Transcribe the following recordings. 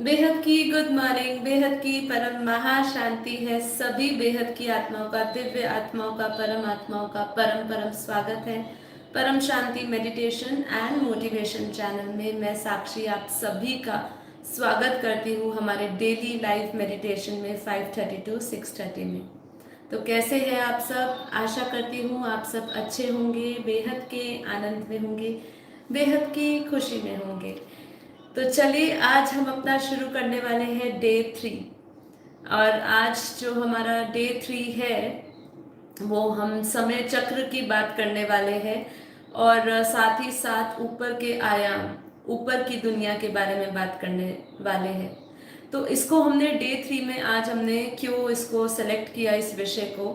बेहद की good morning. बेहद की परम महाशांति है। सभी बेहद की आत्माओं का, दिव्य आत्माओं का, परम आत्माओं का परम परम स्वागत है परम शांति मेडिटेशन एंड मोटिवेशन चैनल में। मैं साक्षी आप सभी का स्वागत करती हूँ हमारे डेली लाइफ मेडिटेशन में 5:30 to 6:30 में। तो कैसे हैं आप सब? आशा करती हूँ आप सब अच्छे होंगे, बेहद के आनंद में होंगे, बेहद की खुशी में होंगे। तो चलिए आज हम अपना शुरू करने वाले हैं डे 3। और आज जो हमारा डे 3 है वो हम समय चक्र की बात करने वाले हैं और साथ ही साथ ऊपर के आयाम, ऊपर की दुनिया के बारे में बात करने वाले हैं। तो इसको हमने डे 3 में आज हमने क्यों इसको सेलेक्ट किया इस विषय को,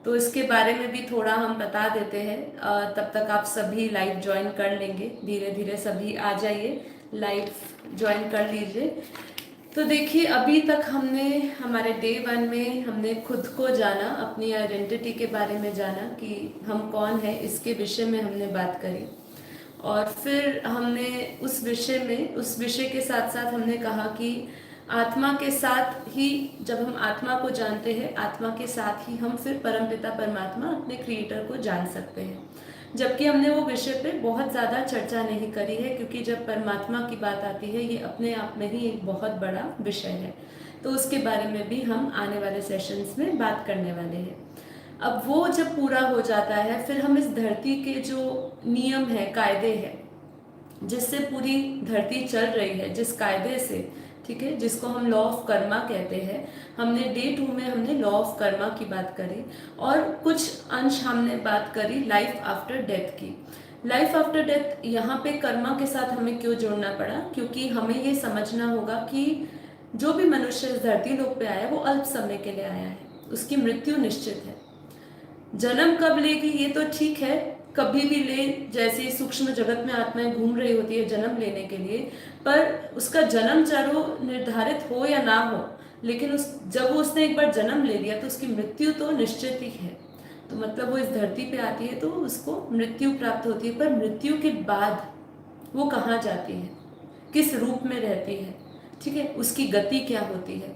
तो इसके बारे में भी थोड़ा हम बता देते हैं। तब तक आप सभी लाइव ज्वाइन कर लेंगे, धीरे धीरे सभी आ जाइए, लाइव ज्वाइन कर लीजिए। तो देखिए अभी तक हमने हमारे डे 1 में हमने खुद को जाना, अपनी आइडेंटिटी के बारे में जाना कि हम कौन है, इसके विषय में हमने बात करी। और फिर हमने उस विषय के साथ साथ हमने कहा कि आत्मा के साथ ही, जब हम आत्मा को जानते हैं, आत्मा के साथ ही हम फिर परमपिता परमात्मा अपने क्रिएटर को जान सकते हैं। जबकि हमने वो विषय पे बहुत ज़्यादा चर्चा नहीं करी है, क्योंकि जब परमात्मा की बात आती है ये अपने आप में ही एक बहुत बड़ा विषय है। तो उसके बारे में भी हम आने वाले सेशंस में बात करने वाले हैं। अब वो जब पूरा हो जाता है फिर हम इस धरती के जो नियम है, कायदे हैं, जिससे पूरी धरती चल रही है, जिस कायदे से, ठीक है, जिसको हम लॉ ऑफ कर्मा कहते हैं। हमने डे 2 में हमने लॉ ऑफ कर्मा की बात करी और कुछ अंश हमने बात करी लाइफ आफ्टर डेथ की। लाइफ आफ्टर डेथ यहाँ पे कर्मा के साथ हमें क्यों जोड़ना पड़ा? क्योंकि हमें ये समझना होगा कि जो भी मनुष्य इस धरती लोक पे आया है वो अल्प समय के लिए आया है, उसकी मृत्यु निश्चित है। जन्म कब लेगी ये तो ठीक है, कभी भी ले, जैसे सूक्ष्म जगत में आत्माएं घूम रही होती है जन्म लेने के लिए, पर उसका जन्म चारो निर्धारित हो या ना हो, लेकिन जब उसने एक बार जन्म ले लिया तो उसकी मृत्यु तो निश्चित ही है। तो मतलब वो इस धरती पे आती है तो उसको मृत्यु प्राप्त होती है, पर मृत्यु के बाद वो कहाँ जाती है, किस रूप में रहती है, ठीक है, उसकी गति क्या होती है,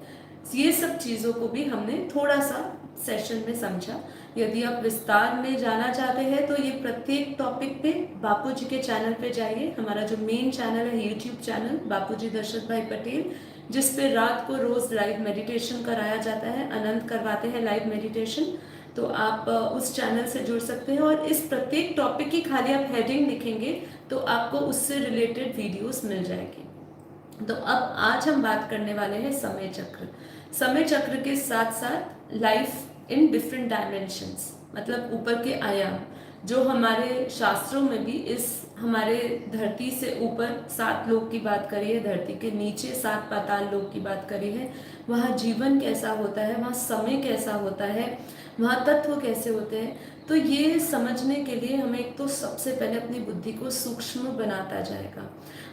ये सब चीज़ों को भी हमने थोड़ा सा सेशन में समझा। यदि आप विस्तार में जाना चाहते हैं तो ये प्रत्येक टॉपिक पे बापूजी के चैनल पे जाइए। हमारा जो मेन चैनल है यूट्यूब चैनल बापूजी दशरथ भाई पटेल, जिस पे रात को रोज लाइव मेडिटेशन कराया जाता है, अनंत करवाते हैं लाइव मेडिटेशन। तो आप उस चैनल से जुड़ सकते हैं और इस प्रत्येक टॉपिक की खाली आप हेडिंग लिखेंगे तो आपको उससे रिलेटेड वीडियोस मिल जाएगी। तो अब आज हम बात करने वाले हैं समय चक्र। समय चक्र के साथ साथ लाइफ इन डिफरेंट डायमेंशंस, मतलब ऊपर के आयाम, जो हमारे शास्त्रों में भी इस हमारे धरती से ऊपर 7 लोक की बात करी है, धरती के नीचे 7 पाताल लोक की बात करी है। वहाँ जीवन कैसा होता है, वहाँ समय कैसा होता है, वहाँ तत्व कैसे होते हैं। तो ये समझने के लिए हमें एक तो सबसे पहले अपनी बुद्धि को सूक्ष्म बनाता जाएगा।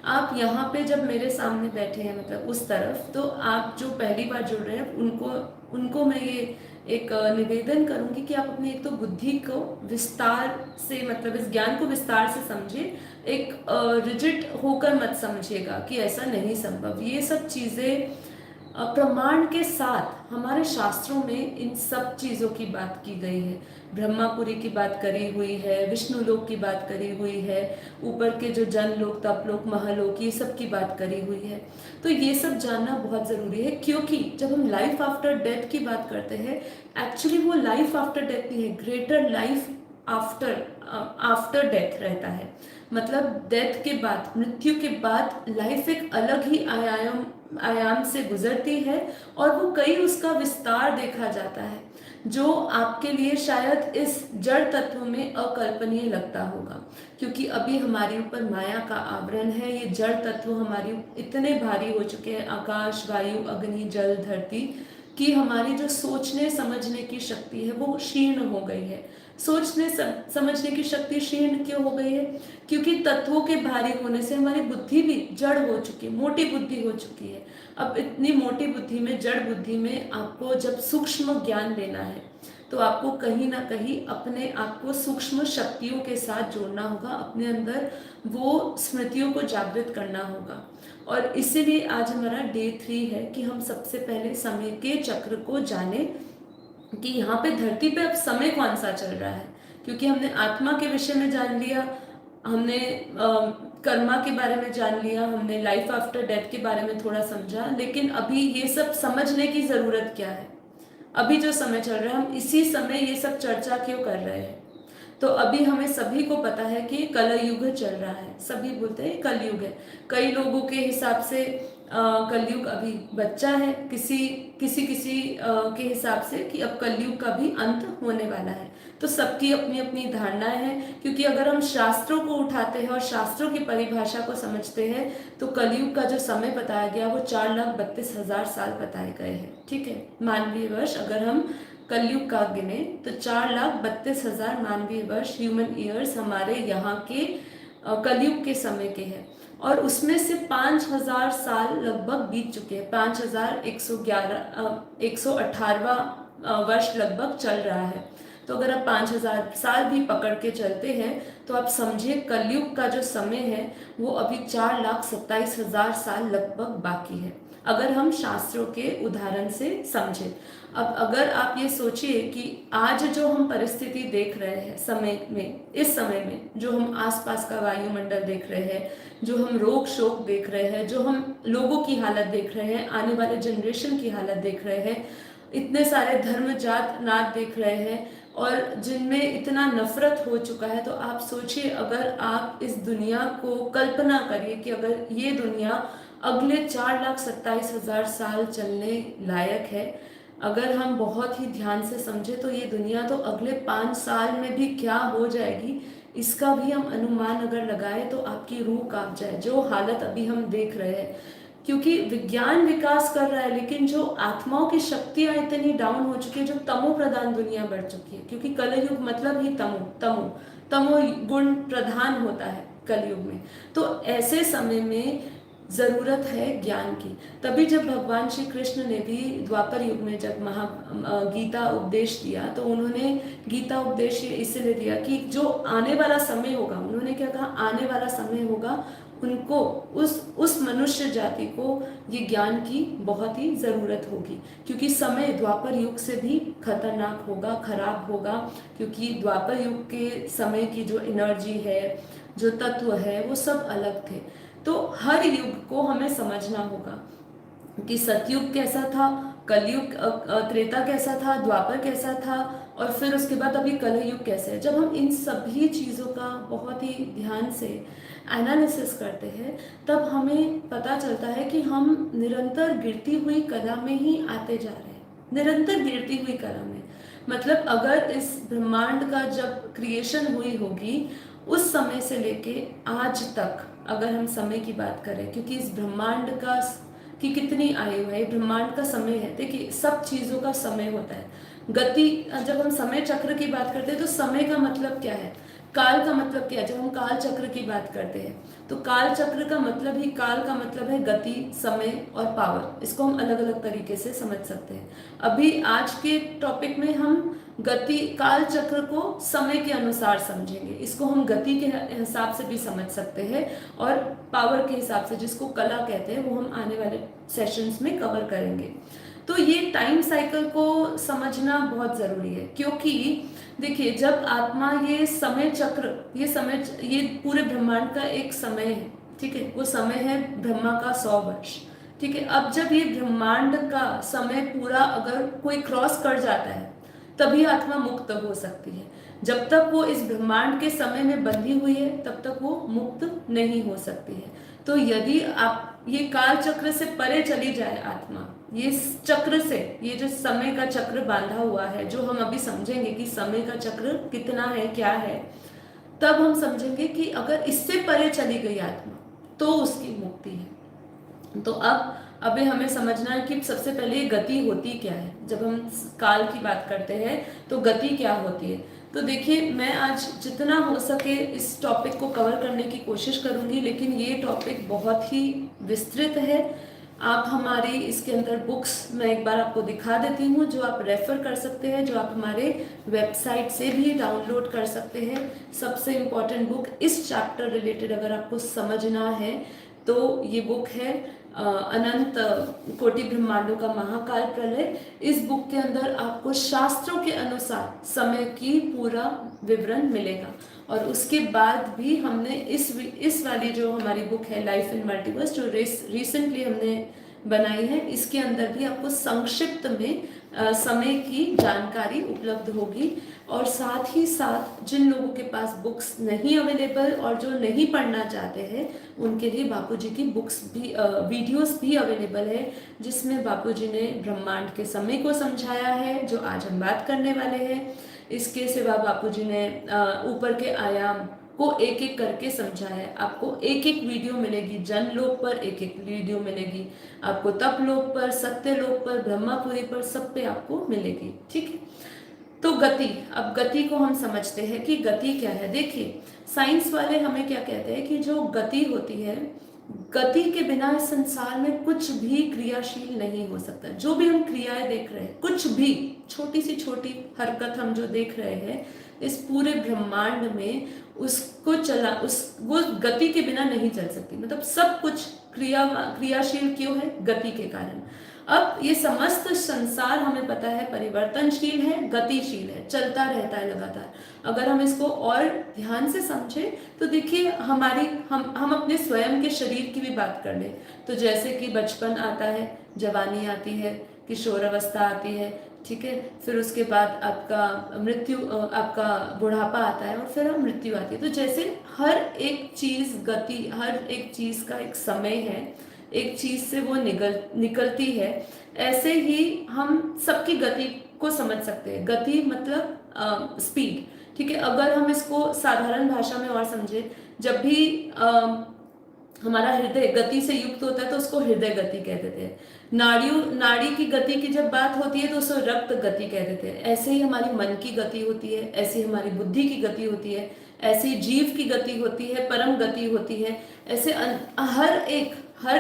आप यहाँ पे जब मेरे सामने बैठे हैं, मतलब उस तरफ, तो आप जो पहली बार जुड़ रहे हैं उनको मैं ये एक निवेदन करूंगी कि आप अपनी एक तो बुद्धि को विस्तार से, मतलब इस ज्ञान को विस्तार से समझिए। एक रिजिड होकर मत समझिएगा कि ऐसा नहीं संभव। ये सब चीज़ें प्रमाण के साथ हमारे शास्त्रों में इन सब चीज़ों की बात की गई है। ब्रह्मापुरी की बात करी हुई है, विष्णु लोक की बात करी हुई है, ऊपर के जो जन लोक, तप लोक, महालोक, ये सब की बात करी हुई है। तो ये सब जानना बहुत ज़रूरी है, क्योंकि जब हम लाइफ आफ्टर डेथ की बात करते हैं, एक्चुअली वो लाइफ आफ्टर डेथ नहीं है, ग्रेटर लाइफ आफ्टर डेथ रहता है। मतलब डेथ के बाद, मृत्यु के बाद लाइफ एक अलग ही आयाम से गुजरती है और वो कई उसका विस्तार देखा जाता है, जो आपके लिए शायद इस जड़ तत्व में अकल्पनीय लगता होगा। क्योंकि अभी हमारे ऊपर माया का आवरण है, ये जड़ तत्व हमारी इतने भारी हो चुके हैं, आकाश, वायु, अग्नि, जल, धरती, कि हमारी जो सोचने समझने की शक्ति है वो क्षीण हो गई है। सोचने समझने की शक्ति क्षीण क्यों हो गई है? क्योंकि तत्वों के भारी होने से हमारी बुद्धि भी जड़ हो चुकी है, मोटी बुद्धि हो चुकी है। अब इतनी मोटी बुद्धि में, जड़ बुद्धि में आपको जब सूक्ष्म ज्ञान लेना है तो आपको कहीं ना कहीं अपने आप को सूक्ष्म शक्तियों के साथ जोड़ना होगा, अपने अंदर वो स्मृतियों को जागृत करना होगा। और इसीलिए आज हमारा डे 3 है कि हम सबसे पहले समय के चक्र को जाने कि यहाँ पे धरती पे अब समय कौन सा चल रहा है। क्योंकि हमने आत्मा के विषय में जान लिया, हमने कर्मा के बारे में जान लिया, हमने लाइफ आफ्टर डेथ के बारे में थोड़ा समझा, लेकिन अभी ये सब समझने की ज़रूरत क्या है। अभी जो समय चल रहा है हम इसी समय ये सब चर्चा क्यों कर रहे हैं। तो अभी हमें सभी को पता है कि कलयुग चल रहा है, सभी बोलते हैं कलयुग है। कई लोगों के हिसाब से कलयुग अभी बच्चा है, किसी किसी किसी के हिसाब से कि अब कलयुग का भी अंत होने वाला है। तो सबकी अपनी अपनी धारणाएं हैं, क्योंकि अगर हम शास्त्रों को उठाते हैं और शास्त्रों की परिभाषा को समझते हैं तो कलयुग का जो समय बताया गया वो 4,32,000 साल बताए गए हैं। ठीक है, मानवीय वर्ष अगर हम कलयुग का गिने तो 4,32,000 मानवीय वर्ष, ह्यूमन ईयर्स हमारे यहाँ के कलयुग के समय के हैं। और उसमें से 5,000 साल लगभग बीत चुके हैं, 5,118वां वर्ष लगभग चल रहा है। तो अगर आप 5,000 साल भी पकड़ के चलते हैं तो आप समझिए कलयुग का जो समय है वो अभी 4,27,000 साल लगभग बाकी है, अगर हम शास्त्रों के उदाहरण से समझें। अब अगर आप ये सोचिए कि आज जो हम परिस्थिति देख रहे हैं समय में, इस समय में जो हम आसपास का वायुमंडल देख रहे हैं, जो हम रोग शोक देख रहे हैं, जो हम लोगों की हालत देख रहे हैं, आने वाले जनरेशन की हालत देख रहे हैं, इतने सारे धर्म जात नात देख रहे हैं और जिनमें इतना नफरत हो चुका है, तो आप सोचिए अगर आप इस दुनिया को कल्पना करिए कि अगर ये दुनिया अगले 4,27,000 साल चलने लायक है, अगर हम बहुत ही ध्यान से समझे तो ये दुनिया तो अगले 5 साल में भी क्या हो जाएगी इसका भी हम अनुमान अगर लगाए तो आपकी रूह कांप जाए, जो हालत अभी हम देख रहे हैं। क्योंकि विज्ञान विकास कर रहा है लेकिन जो आत्माओं की शक्तियां इतनी डाउन हो चुकी है, जो तमो प्रधान दुनिया बढ़ चुकी है, क्योंकि कलयुग मतलब ही तमो तमो तमो गुण प्रधान होता है कलयुग में। तो ऐसे समय में जरूरत है ज्ञान की। तभी जब भगवान श्री कृष्ण ने भी द्वापर युग में जब गीता उपदेश दिया तो उन्होंने गीता उपदेश इसलिए दिया कि जो आने वाला समय होगा, उन्होंने क्या कहा, आने वाला समय होगा उनको उस मनुष्य जाति को ये ज्ञान की बहुत ही ज़रूरत होगी, क्योंकि समय द्वापर युग से भी खतरनाक होगा, खराब होगा। क्योंकि द्वापर युग के समय की जो एनर्जी है, जो तत्व है, वो सब अलग थे। तो हर युग को हमें समझना होगा कि सतयुग कैसा था, कलयुग त्रेता कैसा था, द्वापर कैसा था, और फिर उसके बाद अभी कलयुग कैसे है। जब हम इन सभी चीज़ों का बहुत ही ध्यान से एनालिसिस करते हैं तब हमें पता चलता है कि हम निरंतर गिरती हुई कला में ही आते जा रहे हैं, निरंतर गिरती हुई कला में। मतलब अगर इस ब्रह्मांड का जब क्रिएशन हुई होगी उस समय से लेके आज तक अगर हम समय की बात करें, क्योंकि इस ब्रह्मांड का कि कितनी आयु है, ब्रह्मांड का समय है। देखिए सब चीज़ों का समय होता है, गति। जब हम समय चक्र की बात करते हैं तो समय का मतलब क्या है, काल का मतलब क्या है। जब हम काल चक्र की बात करते हैं तो काल चक्र का मतलब ही, काल का मतलब है गति, समय और पावर। इसको हम अलग अलग तरीके से समझ सकते हैं। अभी आज के टॉपिक में हम गति, काल चक्र को समय के अनुसार समझेंगे। इसको हम गति के हिसाब से भी समझ सकते हैं और पावर के हिसाब से, जिसको कला कहते हैं, वो हम आने वाले सेशंस में कवर करेंगे। तो ये टाइम साइकिल को समझना बहुत ज़रूरी है, क्योंकि देखिए जब आत्मा ये समय चक्र, ये पूरे ब्रह्मांड का एक समय है, ठीक है, वो समय है ब्रह्मा का 100 वर्ष, ठीक है। अब जब ये ब्रह्मांड का समय पूरा अगर कोई क्रॉस कर जाता है तभी आत्मा मुक्त हो सकती है। जब तक वो इस ब्रह्मांड के समय में बंधी हुई है तब तक वो मुक्त नहीं हो सकती है। तो यदि आप ये काल चक्र से परे चली जाए आत्मा, ये चक्र से, ये जो समय का चक्र बांधा हुआ है, जो हम अभी समझेंगे कि समय का चक्र कितना है, क्या है, तब हम समझेंगे कि अगर इससे परे चली गई आत्मा तो उसकी मुक्ति है। तो अब अभी हमें समझना है कि सबसे पहले गति होती क्या है। जब हम काल की बात करते हैं तो गति क्या होती है। तो देखिए मैं आज जितना हो सके इस टॉपिक को कवर करने की कोशिश करूंगी, लेकिन ये टॉपिक बहुत ही विस्तृत है। आप हमारी इसके अंदर बुक्स मैं एक बार आपको दिखा देती हूँ जो आप रेफर कर सकते हैं, जो आप हमारे वेबसाइट से भी डाउनलोड कर सकते हैं। सबसे इम्पॉर्टेंट बुक इस चैप्टर रिलेटेड अगर आपको समझना है तो ये बुक है अनंत कोटि ब्रह्मांडों का महाकाल प्रलय। इस बुक के अंदर आपको शास्त्रों के अनुसार समय की पूरा विवरण मिलेगा। और उसके बाद भी हमने इस वाली जो हमारी बुक है लाइफ इन मल्टीवर्स जो रिसेंटली हमने बनाई है, इसके अंदर भी आपको संक्षिप्त में समय की जानकारी उपलब्ध होगी। और साथ ही साथ जिन लोगों के पास बुक्स नहीं अवेलेबल और जो नहीं पढ़ना चाहते हैं उनके लिए बापूजी की बुक्स भी वीडियोस भी अवेलेबल है, जिसमें बापूजी ने ब्रह्मांड के समय को समझाया है जो आज हम बात करने वाले हैं। इसके सिवा बापूजी ने ऊपर के आयाम को एक एक करके समझाया है। आपको एक एक वीडियो मिलेगी, जन लोक पर एक एक वीडियो मिलेगी, आपको तप लोक पर, सत्य लोक पर, ब्रह्मापुरी पर, सब पे आपको मिलेगी। ठीक है, तो गति, अब गति को हम समझते हैं कि गति क्या है। देखिए साइंस वाले हमें क्या कहते हैं कि जो गति होती है, गति के बिना इस संसार में कुछ भी क्रियाशील नहीं हो सकता। जो भी हम क्रियाएं देख रहे हैं, कुछ भी छोटी सी छोटी हरकत हम जो देख रहे हैं इस पूरे ब्रह्मांड में, उसको वो गति के बिना नहीं चल सकती। मतलब सब कुछ क्रियाशील क्यों है? गति के कारण। अब ये समस्त संसार हमें पता है परिवर्तनशील है, गतिशील है, चलता रहता है लगातार। अगर हम इसको और ध्यान से समझें तो देखिए हम अपने स्वयं के शरीर की भी बात कर लें तो जैसे कि बचपन आता है, जवानी आती है, किशोर अवस्था आती है, ठीक है, फिर उसके बाद आपका बुढ़ापा आता है और फिर हम मृत्यु आती है। तो जैसे हर एक चीज गति, हर एक चीज का एक समय है, एक चीज से वो निकलती है, ऐसे ही हम सबकी गति को समझ सकते हैं। गति मतलब स्पीड, ठीक है। अगर हम इसको साधारण भाषा में और समझे, जब भी हमारा हृदय गति से युक्त होता है तो उसको हृदय गति कह देते हैं। नाड़ी की गति की जब बात होती है तो उसको रक्त गति कह देते हैं। ऐसे ही हमारी मन की गति होती है, ऐसे ही हमारी बुद्धि की गति होती है, ऐसे ही जीव की गति होती है, परम गति होती है। ऐसे हर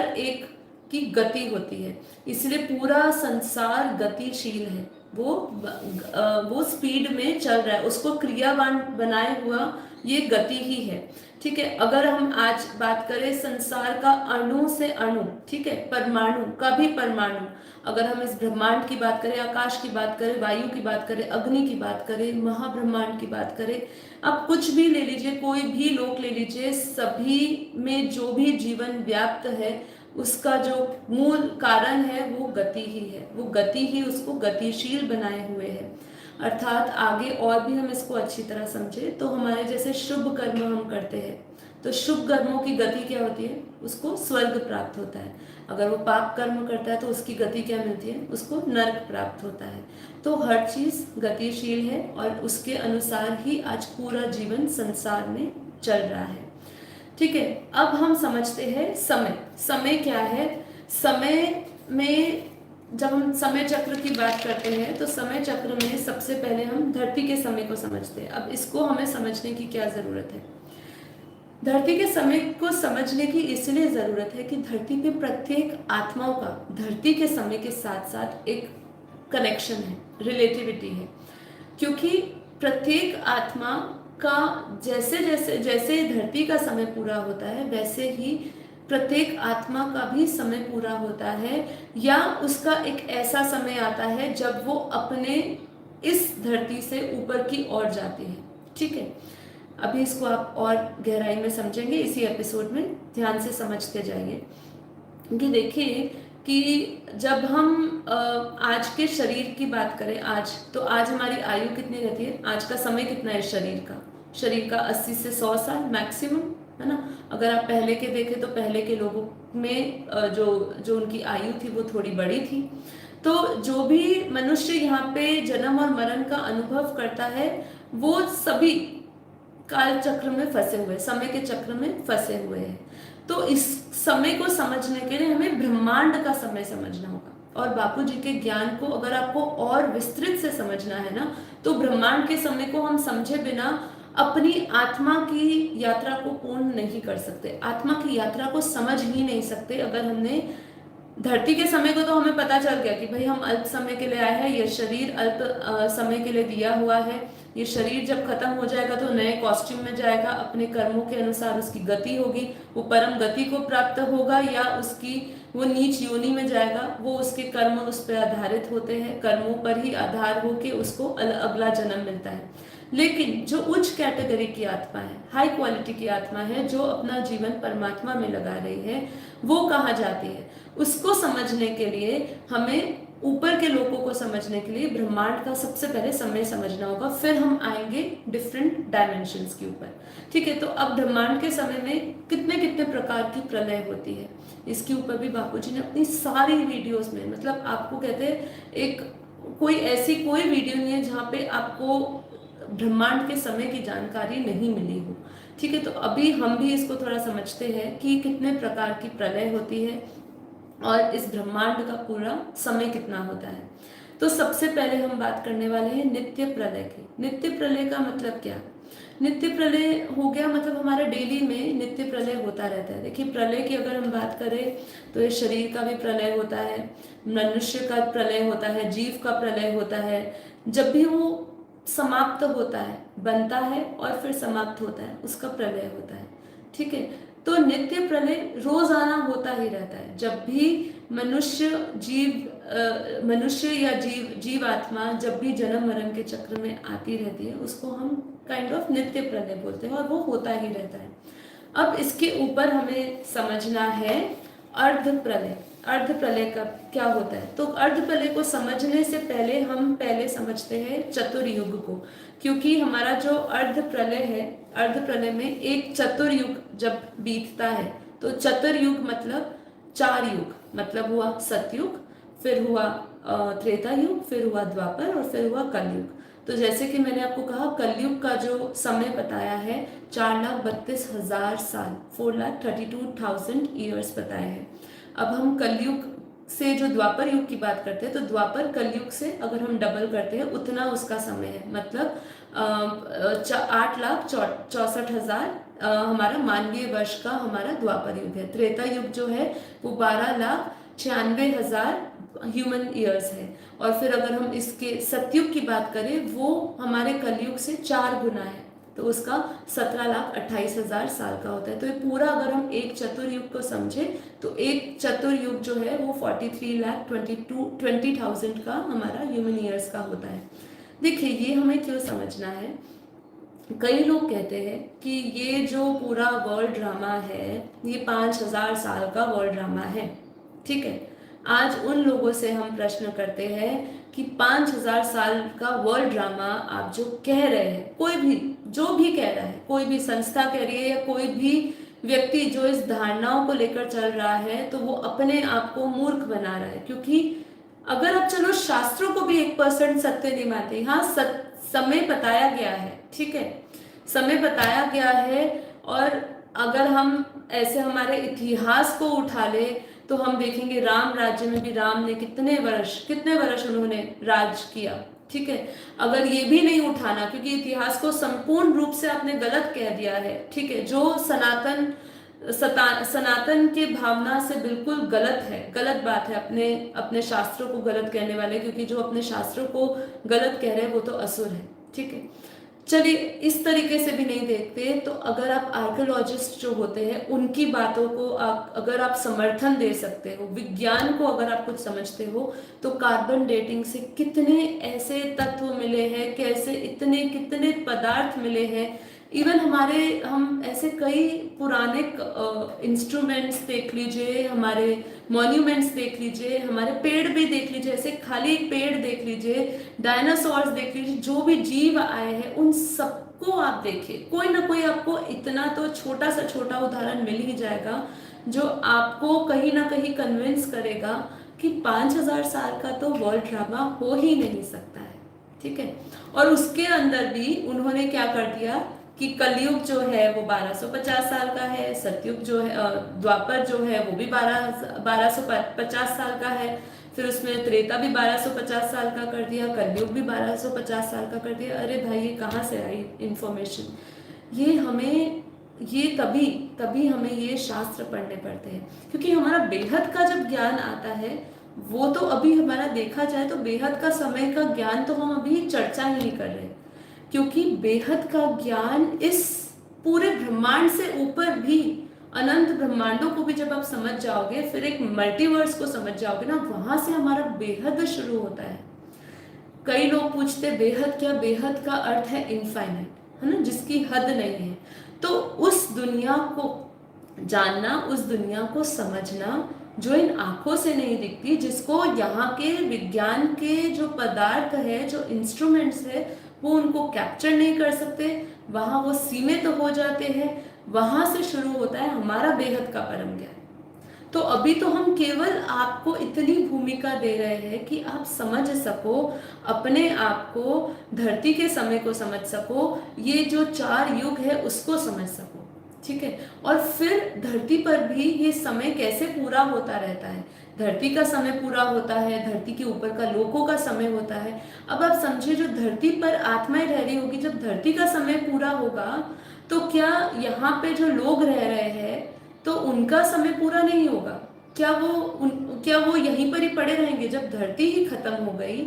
एक की गति होती है, इसलिए पूरा संसार गतिशील है। वो स्पीड में चल रहा है, उसको क्रियावान बनाए हुआ ये गति ही है। ठीक है, अगर हम आज बात करें संसार का अणु से अणु, ठीक है, परमाणु का भी परमाणु, अगर हम इस ब्रह्मांड की बात करें, आकाश की बात करें, वायु की बात करें, अग्नि की बात करें, महाब्रह्मांड की बात करें, आप कुछ भी ले लीजिए, कोई भी लोक ले लीजिए, सभी में जो भी जीवन व्याप्त है उसका जो मूल कारण है वो गति ही है। वो गति ही उसको गतिशील बनाए हुए है। अर्थात आगे और भी हम इसको अच्छी तरह समझे तो हमारे जैसे शुभ कर्म हम करते हैं तो शुभ कर्मों की गति क्या होती है? उसको स्वर्ग प्राप्त होता है। अगर वो पाप कर्म करता है तो उसकी गति क्या मिलती है? उसको नरक प्राप्त होता है। तो हर चीज गतिशील है और उसके अनुसार ही आज पूरा जीवन संसार में चल रहा है। ठीक है, अब हम समझते हैं समय क्या है। समय में जब हम समय चक्र की बात करते हैं तो समय चक्र में सबसे पहले हम धरती के समय को समझते हैं। अब इसको हमें समझने की क्या जरूरत है? धरती के समय को समझने की इसलिए जरूरत है कि धरती पे प्रत्येक आत्माओं का धरती के समय के साथ साथ एक कनेक्शन है, रिलेटिविटी है। क्योंकि प्रत्येक आत्मा का जैसे धरती का समय पूरा होता है वैसे ही प्रत्येक आत्मा का भी समय पूरा होता है, या उसका एक ऐसा समय आता है जब वो अपने इस धरती से ऊपर की ओर जाती है। ठीक है, अभी इसको आप और गहराई में समझेंगे इसी एपिसोड में, ध्यान से समझते जाइए। क्योंकि देखिए कि जब हम आज के शरीर की बात करें, आज हमारी आयु कितनी रहती है? आज का समय कितना है शरीर का 80 से 100 साल मैक्सिमम, है ना। अगर आप पहले के देखें तो पहले के लोगों में जो उनकी आयु थी वो थोड़ी बड़ी थी। तो जो भी मनुष्य यहाँ पे जन्म और मरण का अनुभव करता है वो सभी काल चक्र में फंसे हुए, समय के चक्र में फंसे हुए हैं। तो इस समय को समझने के लिए हमें ब्रह्मांड का समय समझना होगा। और बापूजी के ज्ञान को अगर आपको और विस्तृत से समझना है ना, तो ब्रह्मांड के समय को हम समझे बिना अपनी आत्मा की यात्रा को पूर्ण नहीं कर सकते, आत्मा की यात्रा को समझ ही नहीं सकते अगर हमने धरती के समय को तो हमें पता चल गया कि भाई हम अल्प समय के लिए आए हैं, ये शरीर अल्प समय के लिए दिया हुआ है। ये शरीर जब खत्म हो जाएगा तो नए कॉस्ट्यूम में जाएगा, अपने कर्मों के अनुसार उसकी गति होगी, वो परम गति को प्राप्त होगा या उसकी वो नीच योनि में जाएगा। वो उसके कर्म उस पर आधारित होते हैं, कर्मों पर ही आधार होके उसको अगला जन्म मिलता है। लेकिन जो उच्च कैटेगरी की आत्मा है, हाई क्वालिटी की आत्मा है, जो अपना जीवन परमात्मा में लगा रही है, वो कहाँ जाती है? उसको समझने के लिए हमें ऊपर के लोगों को समझने के लिए ब्रह्मांड का सबसे पहले समय समझना होगा, फिर हम आएंगे डिफरेंट डायमेंशंस के ऊपर। ठीक है, तो अब ब्रह्मांड के समय में कितने कितने प्रकार की प्रलय होती है, इसके ऊपर भी बापूजी ने अपनी सारी वीडियोस में, मतलब आपको कहते हैं एक कोई ऐसी कोई वीडियो नहीं है जहाँ पे आपको ब्रह्मांड के समय की जानकारी नहीं मिली हो। ठीक है, तो अभी हम भी इसको थोड़ा समझते हैं कि कितने प्रकार की प्रलय होती है और इस ब्रह्मांड का पूरा समय कितना होता है। तो सबसे पहले हम बात करने वाले हैं नित्य प्रलय की। नित्य प्रलय का मतलब क्या? नित्य प्रलय हो गया मतलब हमारा डेली में नित्य प्रलय होता रहता है। देखिए, प्रलय की अगर हम बात करें तो ये शरीर का भी प्रलय होता है, मनुष्य का प्रलय होता है, जीव का प्रलय होता है। जब भी वो समाप्त होता है, बनता है और फिर समाप्त होता है, उसका प्रलय होता है। ठीक है, तो नित्य प्रलय रोजाना होता ही रहता है। जब भी मनुष्य या जीव आत्मा जब भी जन्म मरण के चक्र में आती रहती है, उसको हम काइंड ऑफ नित्य प्रलय बोलते हैं और वो होता ही रहता है। अब इसके ऊपर हमें समझना है अर्ध प्रलय। अर्ध प्रलय का क्या होता है? तो अर्ध प्रलय को समझने से पहले हम पहले समझते हैं चतुर्युग को, क्योंकि हमारा जो अर्ध प्रलय है, अर्ध प्रलय में एक चतुर्युग जब बीतता है, तो चतुर्युग मतलब 4 युग, मतलब हुआ सतयुग, फिर हुआ त्रेता युग, फिर हुआ द्वापर और फिर हुआ कलयुग। तो जैसे कि मैंने आपको कहा, कलयुग का जो समय बताया है 4,32,000 साल, 4,32,000 ईयर्स बताए हैं। अब हम कलयुग से जो द्वापर युग की बात करते हैं, तो द्वापर कलयुग से अगर हम डबल करते हैं उतना उसका समय है, मतलब 8,64,000 हमारा मानवीय वर्ष का हमारा द्वापर युग है। त्रेता युग जो है वो 12,96,000 ह्यूमन ईयर्स है। और फिर अगर हम इसके सतयुग की बात करें, वो हमारे कलयुग से 4 गुना है, तो उसका 17,28,000 साल का होता है। तो ये पूरा अगर हम एक चतुर्युग को समझे तो एक चतुर्युग जो है वो 43,20,000 का हमारा ह्यूमन ईयर्स का होता है। देखिए, ये हमें क्यों समझना है? कई लोग कहते हैं कि ये जो पूरा वर्ल्ड ड्रामा है ये 5,000 साल का वर्ल्ड ड्रामा है। ठीक है, आज उन लोगों से हम प्रश्न करते हैं कि 5,000 साल का वर्ल्ड ड्रामा आप जो कह रहे हैं, कोई भी जो भी कह रहा है, कोई भी संस्था कह रही है या कोई भी व्यक्ति जो इस धारणाओं को लेकर चल रहा है, तो वो अपने आप को मूर्ख बना रहा है। क्योंकि अगर आप चलो शास्त्रों को भी 1% सत्य नहीं मानते, हाँ समय बताया गया है, ठीक है, समय बताया गया है। और अगर हम ऐसे हमारे इतिहास को उठा ले तो हम देखेंगे राम राज्य में भी राम ने कितने वर्ष उन्होंने राज किया। ठीक है, अगर ये भी नहीं उठाना, क्योंकि इतिहास को संपूर्ण रूप से आपने गलत कह दिया है। ठीक है, जो सनातन की भावना से बिल्कुल गलत है, गलत बात है अपने शास्त्रों को गलत कहने वाले, क्योंकि जो अपने शास्त्रों को गलत कह रहे हैं वो तो असुर है। ठीक है, चलिए इस तरीके से भी नहीं देखते, तो अगर आप आर्कियोलॉजिस्ट जो होते हैं उनकी बातों को अगर आप समर्थन दे सकते हो, विज्ञान को अगर आप कुछ समझते हो, तो कार्बन डेटिंग से कितने ऐसे तत्व मिले हैं, कैसे इतने कितने पदार्थ मिले हैं। इवन हम ऐसे कई पुराने इंस्ट्रूमेंट्स देख लीजिए, हमारे मॉन्यूमेंट्स देख लीजिए, हमारे पेड़ भी देख लीजिए, ऐसे खाली पेड़ देख लीजिए, डायनासोर्स देख लीजिए, जो भी जीव आए हैं उन सबको आप देखिए, कोई ना कोई आपको इतना तो छोटा सा छोटा उदाहरण मिल ही जाएगा जो आपको कहीं ना कहीं कन्विंस करेगा कि 5,000 साल का तो वर्ल्ड ड्रामा हो ही नहीं सकता है। ठीक है, और उसके अंदर भी उन्होंने क्या कर दिया कि कलयुग जो है वो 1250 साल का है, सतयुग जो है द्वापर जो है वो भी 1250 साल का है, फिर उसमें त्रेता भी 1250 साल का कर दिया, कलयुग भी 1250 साल का कर दिया। अरे भाई, ये कहाँ से आई इंफॉर्मेशन? ये हमें ये तभी तभी हमें ये शास्त्र पढ़ने पड़ते हैं, क्योंकि हमारा बेहद का जब ज्ञान आता है, वो तो अभी हमारा देखा जाए तो बेहद का समय का ज्ञान तो हम अभी चर्चा ही नहीं कर रहे, क्योंकि बेहद का ज्ञान इस पूरे ब्रह्मांड से ऊपर भी, अनंत ब्रह्मांडों को भी जब आप समझ जाओगे, फिर एक मल्टीवर्स को समझ जाओगे ना, वहां से हमारा बेहद शुरू होता है। कई लोग पूछते बेहद क्या, बेहद का अर्थ है इनफाइनाइट, है ना, जिसकी हद नहीं है। तो उस दुनिया को जानना, उस दुनिया को समझना जो इन आंखों से नहीं दिखती, जिसको यहाँ के विज्ञान के जो पदार्थ है, जो इंस्ट्रूमेंट्स है, वो उनको कैप्चर नहीं कर सकते, वहां वो सीमित हो जाते हैं, वहां से शुरू होता है हमारा बेहद का परम ज्ञान। तो अभी तो हम केवल आपको इतनी भूमिका दे रहे हैं कि आप समझ सको, अपने आप को, धरती के समय को समझ सको, ये जो 4 युग है उसको समझ सको, ठीक है। और फिर धरती पर भी ये समय कैसे पूरा होता रहता है, धरती का समय पूरा होता है, धरती के ऊपर का लोकों का समय होता है। अब आप समझे, जो धरती पर आत्माएं रह रही होगी, जब धरती का समय पूरा होगा तो क्या यहाँ पे जो लोग रह रहे हैं तो उनका समय पूरा नहीं होगा? क्या वो यहीं पर ही पड़े रहेंगे? जब धरती ही खत्म हो गई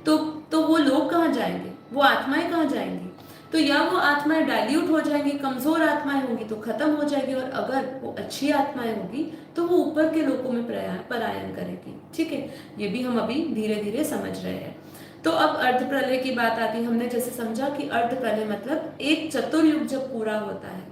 तो वो लोग कहाँ जाएंगे, वो आत्माएं कहाँ जाएंगी? तो या वो आत्माएं डाइल्यूट हो जाएंगी, कमजोर आत्माएं होंगी तो खत्म हो जाएगी, और अगर वो अच्छी आत्माएं होगी तो वो ऊपर के लोकों में पलायन करेगी, ठीक है। ये भी हम अभी धीरे धीरे समझ रहे हैं। तो अब अर्ध प्रलय की बात आती है। हमने जैसे समझा कि अर्ध प्रलय मतलब एक चतुर्युग जब पूरा होता है,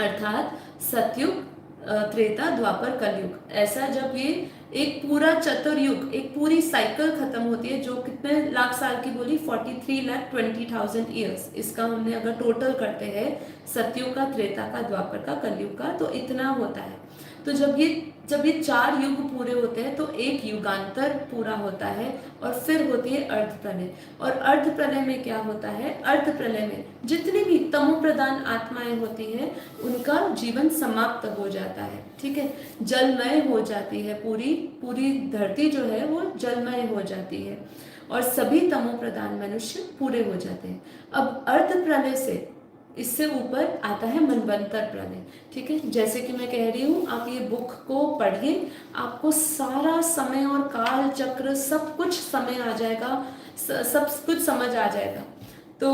अर्थात सतयुग, त्रेता, द्वापर, कलयुग, ऐसा जब ये एक पूरा चतुर्युग, एक पूरी साइकिल खत्म होती है, जो कितने लाख साल की बोली, 43,20,000 ईयर्स। इसका हमने अगर टोटल करते हैं, सतयुग का, त्रेता का, द्वापर का, कलयुग का, तो इतना होता है। तो जब ये 4 युग पूरे होते हैं तो एक युगांतर पूरा होता है, और फिर होती है अर्ध प्रलय। और अर्ध प्रलय में क्या होता है? अर्ध प्रलय में जितनी भी तमो प्रधान आत्माएं होती हैं उनका जीवन समाप्त हो जाता है, ठीक है। जलमय हो जाती है, पूरी पूरी धरती जो है वो जलमय हो जाती है, और सभी तमो प्रधान मनुष्य पूरे हो जाते हैं। अब अर्ध प्रलय से इससे ऊपर आता है मनवंतर प्रलय, ठीक है। जैसे कि मैं कह रही हूँ, आप ये बुक को पढ़िए, आपको सारा समय और काल चक्र सब कुछ समय आ जाएगा, सब कुछ समझ आ जाएगा। तो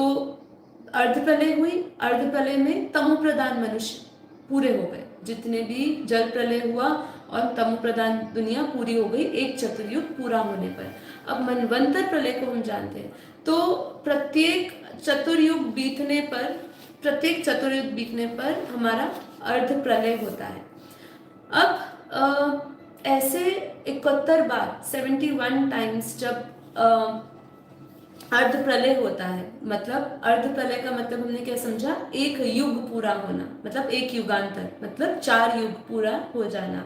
अर्ध प्रलय हुई, अर्ध प्रलय में तमो प्रधान मनुष्य पूरे हो गए, जितने भी जल प्रलय हुआ और तमो प्रधान दुनिया पूरी हो गई एक चतुर्युग पूरा होने पर। अब मनवंतर प्रलय को हम जानते हैं, तो प्रत्येक चतुर्युग बीतने पर हमारा अर्ध प्रलय होता है। अब ऐसे 71 बार, 71 टाइम्स जब अर्ध प्रलय होता है, मतलब अर्ध प्रलय का मतलब हमने क्या समझा? एक युग पूरा होना, मतलब एक युगांतर, मतलब 4 युग पूरा हो जाना।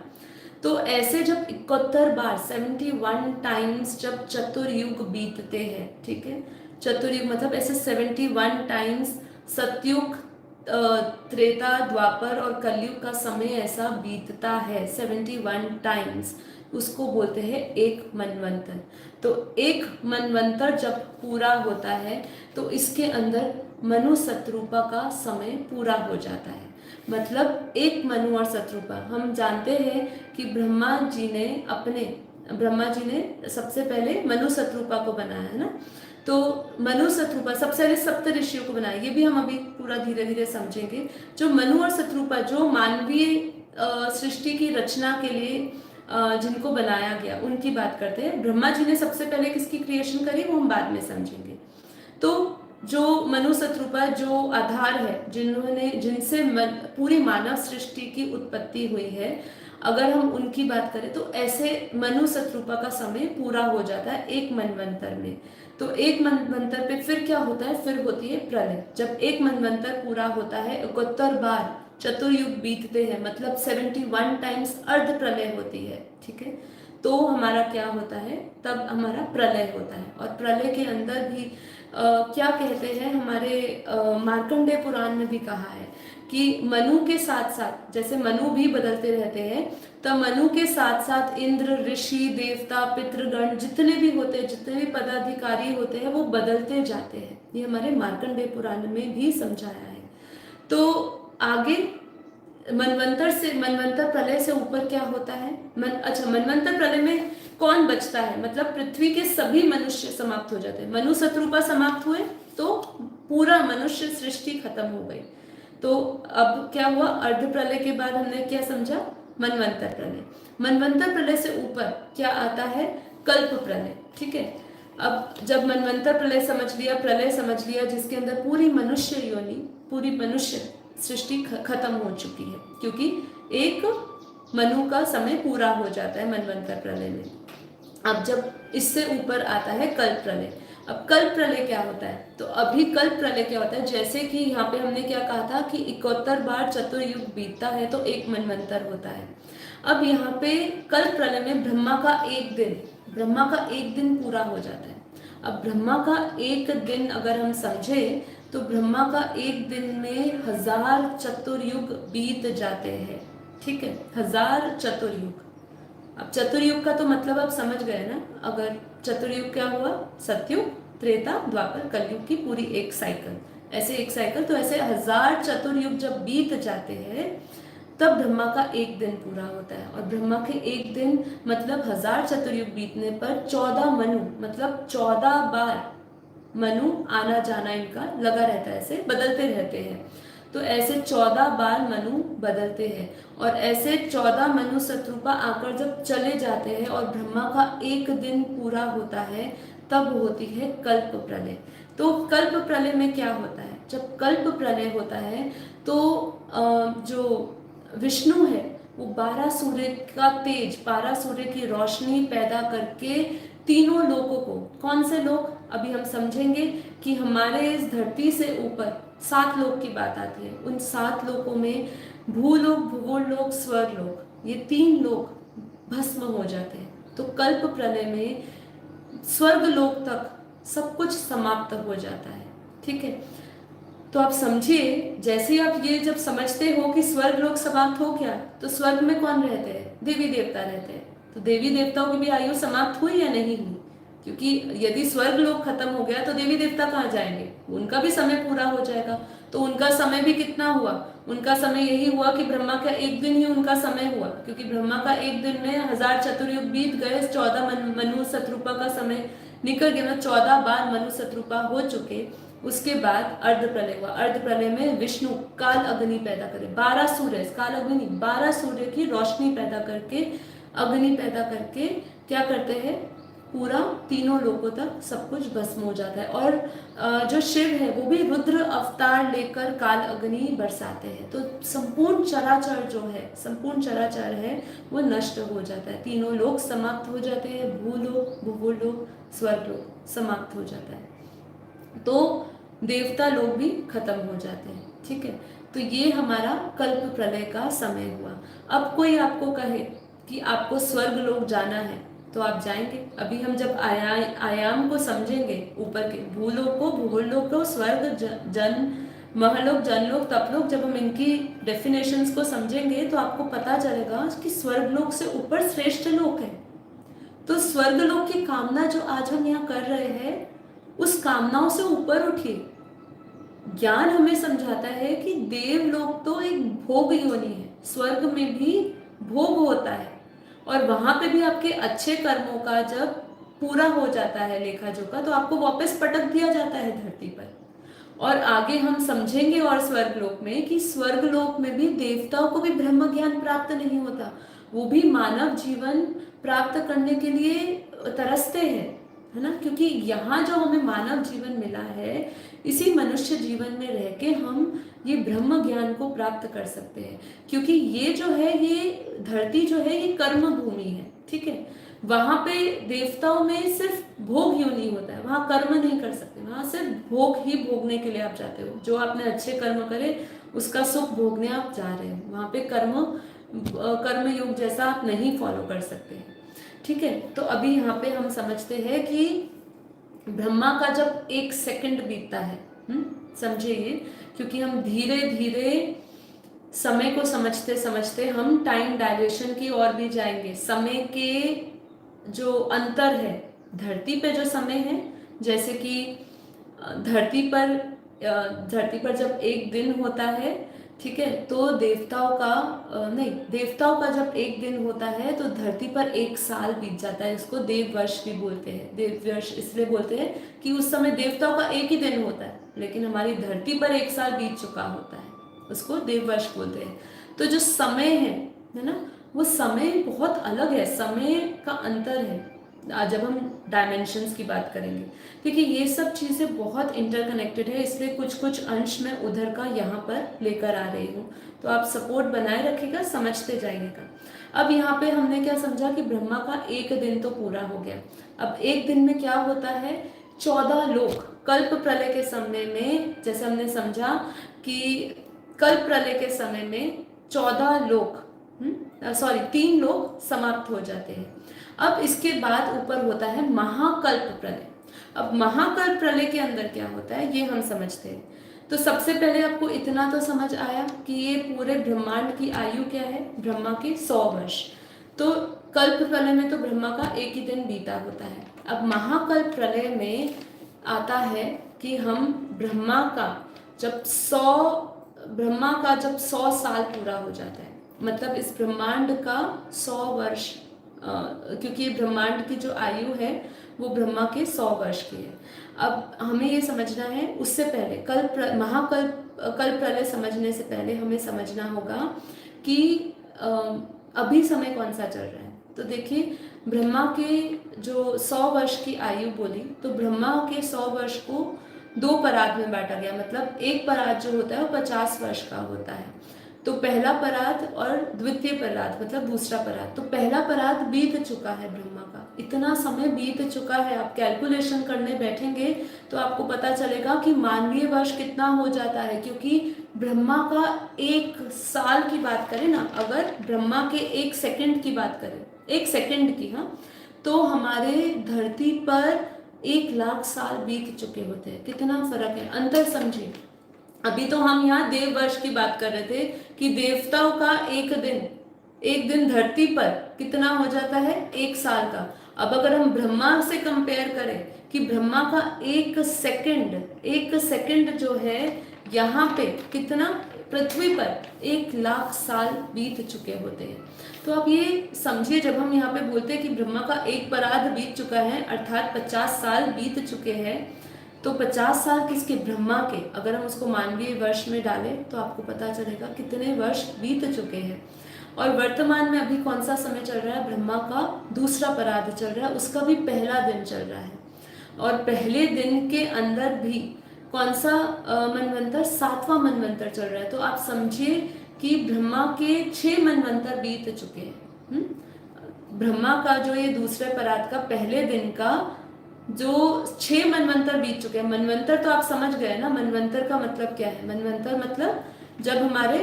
तो ऐसे जब 71 बार, 71 टाइम्स जब चतुर्युग बीतते हैं, ठीक है, चतुर्युग मतलब ऐसे 71 टाइम्स सतयुग, त्रेता, द्वापर और कलयुग का समय ऐसा बीतता है 71 टाइम्स, उसको बोलते हैं एक मनवंतर। तो एक मनवंतर जब पूरा होता है तो इसके अंदर मनु शत्रुपा का समय पूरा हो जाता है। मतलब एक मनु और शत्रुपा, हम जानते हैं कि ब्रह्मा जी ने सबसे पहले मनु शत्रुपा को बनाया है ना। तो मनु शत्रुपा सबसे पहले सप्त ऋषियों को बनाया, ये भी हम अभी पूरा धीरे धीरे समझेंगे। जो मनु और शत्रुपा, जो मानवीय सृष्टि की रचना के लिए जिनको बनाया गया, उनकी बात करते हैं। ब्रह्मा जी ने सबसे पहले किसकी क्रिएशन करी वो हम बाद में समझेंगे। तो जो मनु शत्रुपा जो आधार है, जिनसे पूरी मानव सृष्टि की उत्पत्ति हुई है, अगर हम उनकी बात करें तो ऐसे मनु शत्रुपा का समय पूरा हो जाता है एक मनवंतर में। तो एक मनवंतर पे फिर क्या होता है? फिर होती है प्रलय। जब एक मनवंतर पूरा होता है, 71 बार चतुर्युग बीतते हैं, मतलब 71 टाइम्स अर्ध प्रलय होती है, ठीक है। तो हमारा क्या होता है? तब हमारा प्रलय होता है। और प्रलय के अंदर भी क्या कहते हैं, हमारे मार्कंडेय पुराण में भी कहा है कि मनु के साथ साथ, जैसे मनु भी बदलते रहते हैं, तो मनु के साथ साथ इंद्र, ऋषि, देवता, पितृगण जितने भी होते हैं, जितने भी पदाधिकारी होते हैं, वो बदलते जाते हैं। ये हमारे मार्कंडेय पुराण में भी समझाया है। तो आगे मनवंतर प्रलय से ऊपर क्या होता है? मनवंतर प्रलय में कौन बचता है? मतलब पृथ्वी के सभी मनुष्य समाप्त हो जाते हैं। मनु शत्रुपा समाप्त हुए तो पूरा मनुष्य सृष्टि खत्म हो गई। तो अब क्या हुआ? अर्ध प्रलय के बाद हमने क्या समझा? मनवंतर प्रलय। मनवंतर प्रलय से ऊपर क्या आता है? कल्प प्रलय। ठीक है, अब जब मनवंतर प्रलय समझ लिया जिसके अंदर पूरी मनुष्य योनि, पूरी मनुष्य सृष्टि खत्म हो चुकी है, क्योंकि एक मनु का समय पूरा हो जाता है मनवंतर प्रलय में। अब जब इससे ऊपर आता है कल्प प्रलय। अब कल्प प्रलय क्या होता है? तो अभी कल्प प्रलय क्या होता है? जैसे कि यहाँ पे हमने क्या कहा था कि 71 बार चतुर्युग बीतता है तो एक मनवंतर होता है। अब यहाँ पे कल्प प्रलय में ब्रह्मा का एक दिन पूरा हो जाता है। अब ब्रह्मा का एक दिन अगर हम समझे तो ब्रह्मा का एक दिन में 1000 चतुर्युग बीत जाते हैं। ठीक है, 1000 चतुर्युग। अब चतुर्युग का तो मतलब आप समझ गए ना। अगर चतुर्युग क्या हुआ? सतयुग, त्रेता, द्वापर, कलयुग की पूरी एक साइकिल, ऐसे एक साइकिल। तो ऐसे 1000 चतुर्युग जब बीत जाते हैं तब ब्रह्मा का एक दिन पूरा होता है। और ब्रह्मा के एक दिन मतलब 1000 चतुर्युग बीतने पर 14 मनु, मतलब 14 बार मनु आना जाना इनका लगा रहता है, ऐसे बदलते रहते हैं। तो ऐसे 14 बार मनु बदलते हैं और ऐसे 14 मनु शत्रुपा आकर जब चले जाते हैं और ब्रह्मा का एक दिन पूरा होता है तब होती है कल्प प्रलय। तो कल्प प्रलय में क्या होता है? जब कल्प प्रलय होता है तो जो विष्णु है वो 12 सूर्य का तेज, 12 सूर्य की रोशनी पैदा करके तीनों लोगों को, कौन से लोग अभी हम समझेंगे कि हमारे इस धरती से ऊपर 7 लोक की बात आती है। उन 7 लोकों में भूलोक, भूगोल लोक, स्वर्ग लोक, ये 3 लोक भस्म हो जाते हैं। तो कल्प प्रलय में स्वर्ग लोक तक सब कुछ समाप्त हो जाता है। ठीक है, तो आप समझिए, जैसे आप ये जब समझते हो कि स्वर्ग लोक समाप्त हो गया तो स्वर्ग में कौन रहते हैं? देवी देवता रहते हैं। तो देवी देवताओं की भी आयु समाप्त हुई या नहीं हुई? क्योंकि यदि स्वर्ग लोक खत्म हो गया तो देवी देवता कहाँ जाएंगे? उनका भी समय पूरा हो जाएगा। तो उनका समय भी कितना हुआ? उनका समय यही हुआ कि ब्रह्मा का एक दिन ही उनका समय हुआ, क्योंकि ब्रह्मा का एक दिन में 1000 चतुर्युग बीत गए, 14 मनु शत्रुपा का समय निकल गया, 14 बार मनु शत्रुपा हो चुके। उसके बाद अर्ध प्रलय हुआ। अर्ध प्रलय में विष्णु काल अग्नि पैदा करे, 12 सूर्य, काल अग्नि 12 सूर्य की रोशनी पैदा करके, अग्नि पैदा करके क्या करते हैं? पूरा तीनों लोगों तक सब कुछ भस्म हो जाता है। और जो शिव है वो भी रुद्र अवतार लेकर काल अग्नि बरसाते हैं। तो संपूर्ण चराचर जो है, संपूर्ण चराचर है वो नष्ट हो जाता है। तीनों लोग समाप्त हो जाते हैं, भूलोक, भूगोलोक, स्वर्गलोक समाप्त हो जाता है। तो देवता लोग भी खत्म हो जाते हैं। ठीक है, तो ये हमारा कल्प प्रलय का समय हुआ। अब कोई आपको कहे कि आपको स्वर्ग लोक जाना है तो आप जाएंगे। अभी हम जब आयाम को समझेंगे, ऊपर के भूलोक को, भूगोलोक को, स्वर्ग, जन, महलोक, जनलोक, तपलोक, जब हम इनकी डेफिनेशंस को समझेंगे तो आपको पता चलेगा कि स्वर्गलोक से ऊपर श्रेष्ठ लोक है। तो स्वर्गलोक की कामना जो आज हम यहाँ कर रहे हैं उस कामनाओं से ऊपर उठिए। ज्ञान हमें समझाता है कि देवलोक तो एक भोग योनि है, स्वर्ग में भी भोग होता है और वहां पे भी आपके अच्छे कर्मों का जब पूरा हो जाता है लेखा जोखा तो आपको वापस पटक दिया जाता है धरती पर। और आगे हम समझेंगे और स्वर्गलोक में कि स्वर्गलोक में भी देवताओं को भी ब्रह्म ज्ञान प्राप्त नहीं होता, वो भी मानव जीवन प्राप्त करने के लिए तरसते हैं, है ना। क्योंकि यहाँ जो हमें मानव जीवन मिला है, इसी मनुष्य जीवन में रह के हम ये ब्रह्म ज्ञान को प्राप्त कर सकते हैं। क्योंकि ये जो है, ये धरती जो है ये कर्म भूमि है। ठीक है, वहां पे देवताओं में सिर्फ भोग योनि होता है, वहां कर्म नहीं कर सकते, वहां सिर्फ भोग ही भोगने के लिए आप जाते हो। जो आपने अच्छे कर्म करे उसका सुख भोगने आप जा रहे हो, वहां पे कर्म योग जैसा आप नहीं फॉलो कर सकते। ठीक है, तो अभी यहाँ पे हम समझते हैं कि ब्रह्मा का जब 1 सेकंड बीतता है, समझिए ये, क्योंकि हम धीरे धीरे समय को समझते समझते हम टाइम डायलेशन की ओर भी जाएंगे। समय के जो अंतर है, धरती पे जो समय है, जैसे कि धरती पर जब एक दिन होता है, ठीक है। तो देवताओं का नहीं, देवताओं का जब एक दिन होता है तो धरती पर एक साल बीत जाता है। इसको देव वर्ष भी बोलते हैं। देव वर्ष इसलिए बोलते हैं कि उस समय देवताओं का एक ही दिन होता है, लेकिन हमारी धरती पर एक साल बीत चुका होता है, उसको देव वर्ष बोलते हैं। तो जो समय है ना, वो समय बहुत अलग है, समय का अंतर है जब हम डायमेंशंस की बात करेंगे। देखिए ये सब चीज़ें बहुत इंटरकनेक्टेड है, इसलिए कुछ कुछ अंश मैं उधर का यहाँ पर लेकर आ रही हूँ, तो आप सपोर्ट बनाए रखिएगा, समझते जाइएगा। अब यहाँ पे हमने क्या समझा कि ब्रह्मा का एक दिन तो पूरा हो गया। अब एक दिन में क्या होता है, 14 लोक कल्प प्रलय के समय में, जैसे हमने समझा कि कल्प प्रलय के समय में 14 लोक 3 लोक समाप्त हो जाते हैं। अब इसके बाद ऊपर होता है महाकल्प प्रलय। अब महाकल्प प्रलय के अंदर क्या होता है ये हम समझते हैं। तो सबसे पहले आपको इतना तो समझ आया कि ये पूरे ब्रह्मांड की आयु क्या है, ब्रह्मा की 100 वर्ष। तो कल्प प्रलय में तो ब्रह्मा का एक ही दिन बीता होता है। अब महाकल्प प्रलय में आता है कि हम ब्रह्मा का जब 100 साल पूरा हो जाता है, मतलब इस ब्रह्मांड का 100 वर्ष, क्योंकि ब्रह्मांड की जो आयु है वो ब्रह्मा के 100 वर्ष की है। अब हमें ये समझना है, उससे पहले महाकल्प प्रलय समझने से पहले हमें समझना होगा कि अभी समय कौन सा चल रहा है। तो देखिए ब्रह्मा के जो 100 वर्ष की आयु बोली, तो ब्रह्मा के 100 वर्ष को 2 परात में बांटा गया। मतलब एक परात जो होता है वो 50 वर्ष का होता है। तो पहला परात और द्वितीय परात मतलब दूसरा परात। तो पहला परात बीत चुका है ब्रह्मा का, इतना समय बीत चुका है। आप कैलकुलेशन करने बैठेंगे तो आपको पता चलेगा कि मानवीय वर्ष कितना हो जाता है, क्योंकि ब्रह्मा का एक साल की बात करें ना, अगर ब्रह्मा के एक सेकंड की बात करें, एक सेकंड की, हाँ, तो हमारे धरती पर 1,00,000 साल बीत चुके होते हैं। कितना फर्क है, अंतर समझिए। अभी तो हम यहाँ देव वर्ष की बात कर रहे थे कि देवताओं का एक दिन धरती पर कितना हो जाता है, 1 साल का। अब अगर हम ब्रह्मा से कंपेयर करें कि ब्रह्मा का एक सेकंड जो है यहाँ पे कितना, पृथ्वी पर 1,00,000 साल बीत चुके होते हैं। तो आप ये समझिए, जब हम यहाँ पे बोलते हैं कि ब्रह्मा का एक परात बीत चुका है, अर्थात 50 साल बीत चुके हैं, तो 50 साल किसके, ब्रह्मा के। अगर हम उसको मानवीय वर्ष में डालें तो आपको पता चलेगा कितने वर्ष बीत चुके हैं। और वर्तमान में अभी कौन सा समय चल रहा है, ब्रह्मा का दूसरा परात चल रहा है, उसका भी पहला दिन चल रहा है। और पहले दिन के अंदर भी कौन सा मनवंतर, 7वां मनवंतर चल रहा है। तो आप समझिए कि ब्रह्मा के 6 मनवंतर बीत चुके हैं। ब्रह्मा का जो ये दूसरे परात का पहले दिन का जो 6 मनवंतर बीत चुके हैं। मनवंतर तो आप समझ गए ना, मनवंतर का मतलब क्या है। मनवंतर मतलब जब हमारे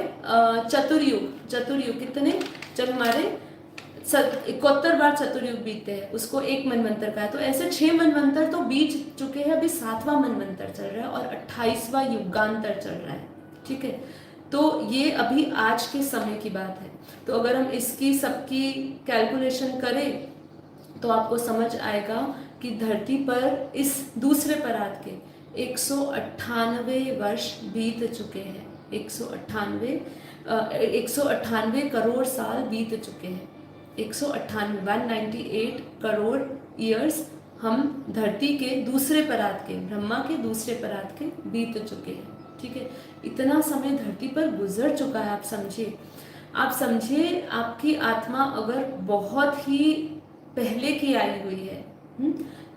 चतुर्युग कितने, जब हमारे 71 बार चतुर्युग बीतते हैं, उसको एक मनवंतर का है। तो ऐसे 6 मनवंतर तो बीत चुके हैं, अभी 7वां मनवंतर चल रहा है और 28वां युगांतर चल रहा है। ठीक है, तो ये अभी आज के समय की बात है। तो अगर हम इसकी सबकी कैलकुलेशन करें तो आपको समझ आएगा कि धरती पर इस दूसरे परात के 198 वर्ष बीत चुके हैं। 198 करोड़ साल बीत चुके हैं। 198 करोड़ ईयर्स हम धरती के दूसरे परात के, ब्रह्मा के दूसरे परात के बीत चुके हैं। ठीक है, इतना समय धरती पर गुजर चुका है। आप समझिए आपकी आत्मा अगर बहुत ही पहले की आई हुई है,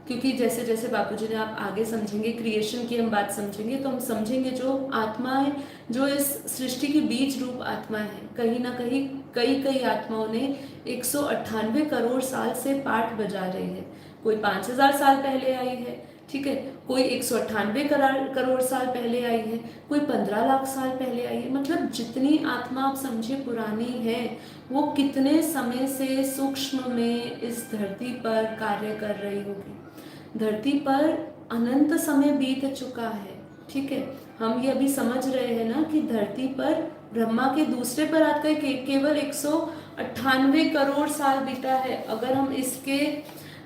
क्योंकि जैसे जैसे बापूजी ने, आप आगे समझेंगे, क्रिएशन की हम बात समझेंगे तो हम समझेंगे जो आत्माएं, जो इस सृष्टि की बीज रूप आत्माएं हैं, कहीं ना कहीं कई आत्माओं ने 198 करोड़ साल से पाठ बजा रही है। कोई 5,000 साल पहले आई है, ठीक है, कोई 198 करोड़ साल पहले आई है, कोई 15 लाख साल पहले आई है। मतलब जितनी आत्मा आप समझिए पुरानी है, वो कितने समय से सूक्ष्म में इस धरती पर कार्य कर रही होगी। धरती पर अनंत समय बीत चुका है। ठीक है, हम ये अभी समझ रहे हैं ना कि धरती पर ब्रह्मा के दूसरे परात का केवल 198 करोड़ साल बीता है। अगर हम इसके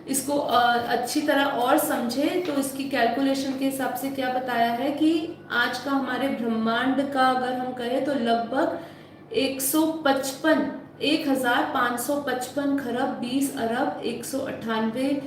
इसको अच्छी तरह और समझे तो इसकी कैलकुलेशन के हिसाब से क्या बताया है कि आज का हमारे ब्रह्मांड का अगर हम कहें तो लगभग 1,555 खरब 20 अरब 198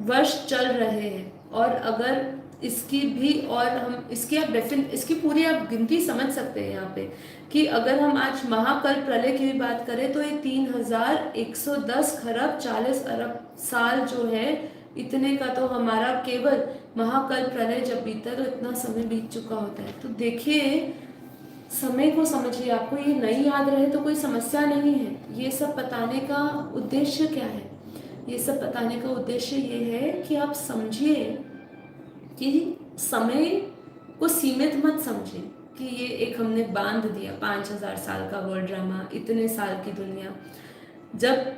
वर्ष चल रहे हैं। और अगर इसकी भी और हम इसकी आप इसकी पूरी आप गिनती समझ सकते हैं यहाँ पे कि अगर हम आज महाकल्प प्रलय की भी बात करें तो ये 3,110 खरब 40 अरब साल जो है, इतने का तो हमारा केवल महाकल्प प्रलय जब बीता तो इतना समय बीत चुका होता है। तो देखिए समय को समझिए, आपको ये नहीं याद रहे तो कोई समस्या नहीं है। ये सब बताने का उद्देश्य क्या है? ये सब बताने का उद्देश्य ये है कि आप समझिए कि समय को सीमित मत समझिए कि ये एक हमने बांध दिया 5,000 साल का वर्ल्ड ड्रामा, इतने साल की दुनिया। जब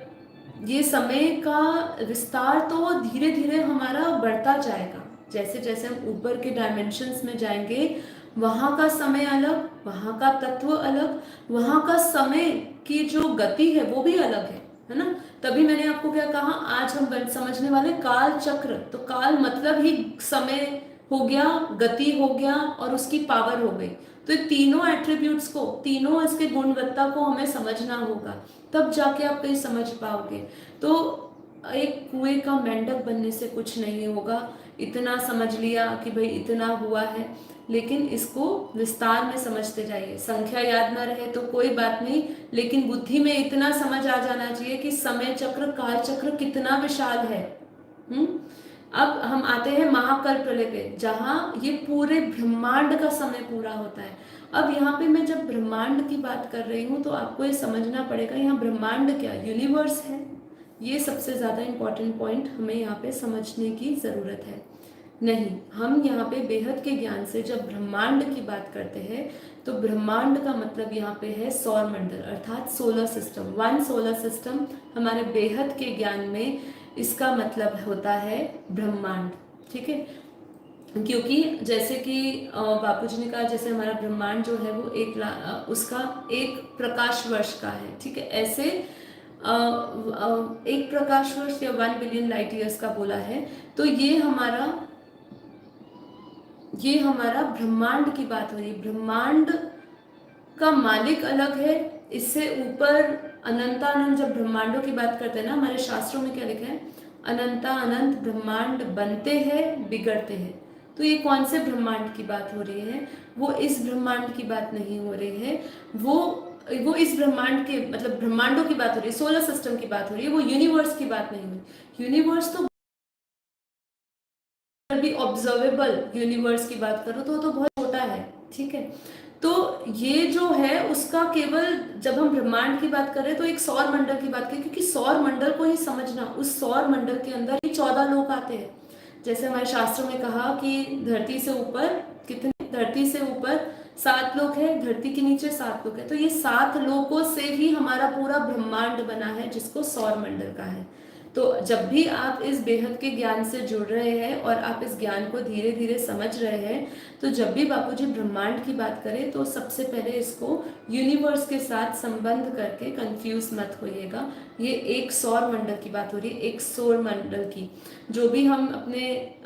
ये समय का विस्तार तो धीरे धीरे हमारा बढ़ता जाएगा, जैसे जैसे हम ऊपर के डायमेंशंस में जाएंगे वहाँ का समय अलग, वहाँ का तत्व अलग, वहाँ का समय की जो गति है वो भी अलग है ना। तभी मैंने आपको क्या कहा, आज हम समझने वाले काल चक्र। तो काल मतलब ही समय हो गया, गति हो गया और उसकी पावर हो गई। तो ये तीनों एट्रीब्यूट्स को, तीनों इसके गुणवत्ता को हमें समझना होगा, तब जाके आप कहीं समझ पाओगे। तो एक कुएं का मेंढक बनने से कुछ नहीं होगा। इतना समझ लिया कि भाई इतना हुआ है, लेकिन इसको विस्तार में समझते जाइए। संख्या याद ना रहे तो कोई बात नहीं, लेकिन बुद्धि में इतना समझ आ जाना चाहिए कि समय चक्र, काल चक्र कितना विशाल है। अब हम आते हैं महाकल्प प्रलय पे, जहाँ ये पूरे ब्रह्मांड का समय पूरा होता है। अब यहाँ पे मैं जब ब्रह्मांड की बात कर रही हूँ तो आपको ये समझना पड़ेगा यहाँ ब्रह्मांड क्या, यूनिवर्स है। ये सबसे ज्यादा इंपॉर्टेंट पॉइंट हमें यहाँ पे समझने की जरूरत है। नहीं, हम यहाँ पे बेहद के ज्ञान से जब ब्रह्मांड की बात करते हैं तो ब्रह्मांड का मतलब यहाँ पे है सौर मंडल अर्थात solar system. One solar system हमारे बेहद के ज्ञान में इसका मतलब होता है ब्रह्मांड। ठीक है, क्योंकि जैसे कि बापूजी ने कहा, जैसे हमारा ब्रह्मांड जो है वो उसका 1 प्रकाश वर्ष का है। ठीक है, ऐसे 1 प्रकाश वर्ष या 1 बिलियन लाइट ईयर्स का बोला है। तो ये हमारा ब्रह्मांड की बात हो रही है। ब्रह्मांड का मालिक अलग है, इससे ऊपर अनंतानंत जब ब्रह्मांडों की बात करते हैं ना, हमारे शास्त्रों में क्या लिखा है, अनंता अनंत ब्रह्मांड बनते हैं बिगड़ते हैं। तो ये कौन से ब्रह्मांड की बात हो रही है? वो इस ब्रह्मांड की बात नहीं हो रही है, वो इस ब्रह्मांड के मतलब ब्रह्मांडों की बात हो रही है, सोलर सिस्टम की बात हो रही है, वो यूनिवर्स की बात नहीं हो रही। यूनिवर्स तो भी ऑब्जर्वेबल यूनिवर्स की बात करो तो बहुत छोटा है। ठीक है, तो ये जो है उसका केवल जब हम ब्रह्मांड की बात करें तो एक सौर मंडल की बात करें, क्योंकि सौर मंडल को ही समझना, उस सौर मंडल के अंदर ही 14 लोक आते हैं। जैसे हमारे शास्त्रों में कहा कि धरती से ऊपर कितने, धरती से ऊपर 7 लोक है, धरती के नीचे 7 लोक है। तो ये 7 लोकों से ही हमारा पूरा ब्रह्मांड बना है, जिसको सौर मंडल का है। तो जब भी आप इस बेहद के ज्ञान से जुड़ रहे हैं और आप इस ज्ञान को धीरे धीरे समझ रहे हैं, तो जब भी बापूजी ब्रह्मांड की बात करें तो सबसे पहले इसको यूनिवर्स के साथ संबंध करके कंफ्यूज मत होइएगा। ये एक सौर मंडल की बात हो रही है, एक सौर मंडल की। जो भी हम अपने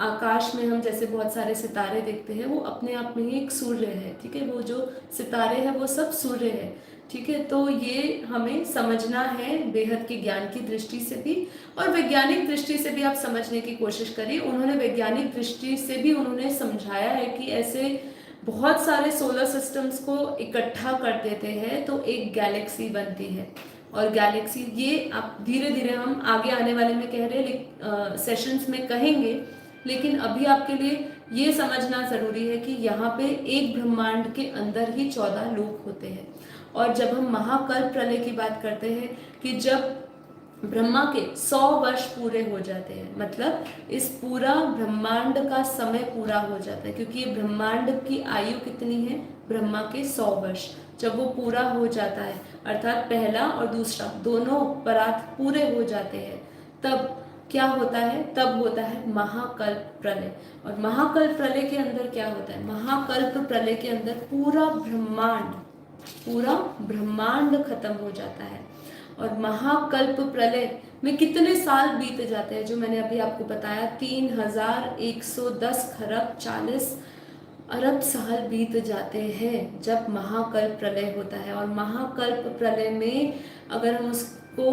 आकाश में हम जैसे बहुत सारे सितारे देखते हैं, वो अपने आप में ही एक सूर्य है। ठीक है, वो जो सितारे हैं वो सब सूर्य है। ठीक है, तो ये हमें समझना है बेहद के ज्ञान की दृष्टि से भी, और वैज्ञानिक दृष्टि से भी आप समझने की कोशिश करिए। उन्होंने वैज्ञानिक दृष्टि से भी उन्होंने समझाया है कि ऐसे बहुत सारे सोलर सिस्टम्स को इकट्ठा कर देते हैं तो एक गैलेक्सी बनती है। और गैलेक्सी ये आप धीरे धीरे हम आगे आने वाले में कह रहे सेशंस में कहेंगे, लेकिन अभी आपके लिए ये समझना जरूरी है कि यहाँ पे एक ब्रह्मांड के अंदर ही 14 लोक होते हैं। और जब हम महाकल्प प्रलय की बात करते हैं कि जब ब्रह्मा के 100 वर्ष पूरे हो जाते हैं, मतलब इस पूरा ब्रह्मांड का समय पूरा हो जाता है, क्योंकि ये ब्रह्मांड की आयु कितनी है, ब्रह्मा के 100 वर्ष। जब वो पूरा हो जाता है अर्थात पहला और दूसरा दोनों परात पूरे हो जाते हैं, तब क्या होता है, तब होता है महाकल्प प्रलय। और महाकल्प प्रलय के अंदर क्या होता है, महाकल्प प्रलय के अंदर पूरा ब्रह्मांड खत्म हो जाता है। और महाकल्प प्रलय में कितने साल बीत जाते हैं, जो मैंने अभी आपको बताया 3110 खरब 40 अरब साल बीत जाते हैं जब महाकल्प प्रलय होता है। और महाकल्प प्रलय में अगर हम उसको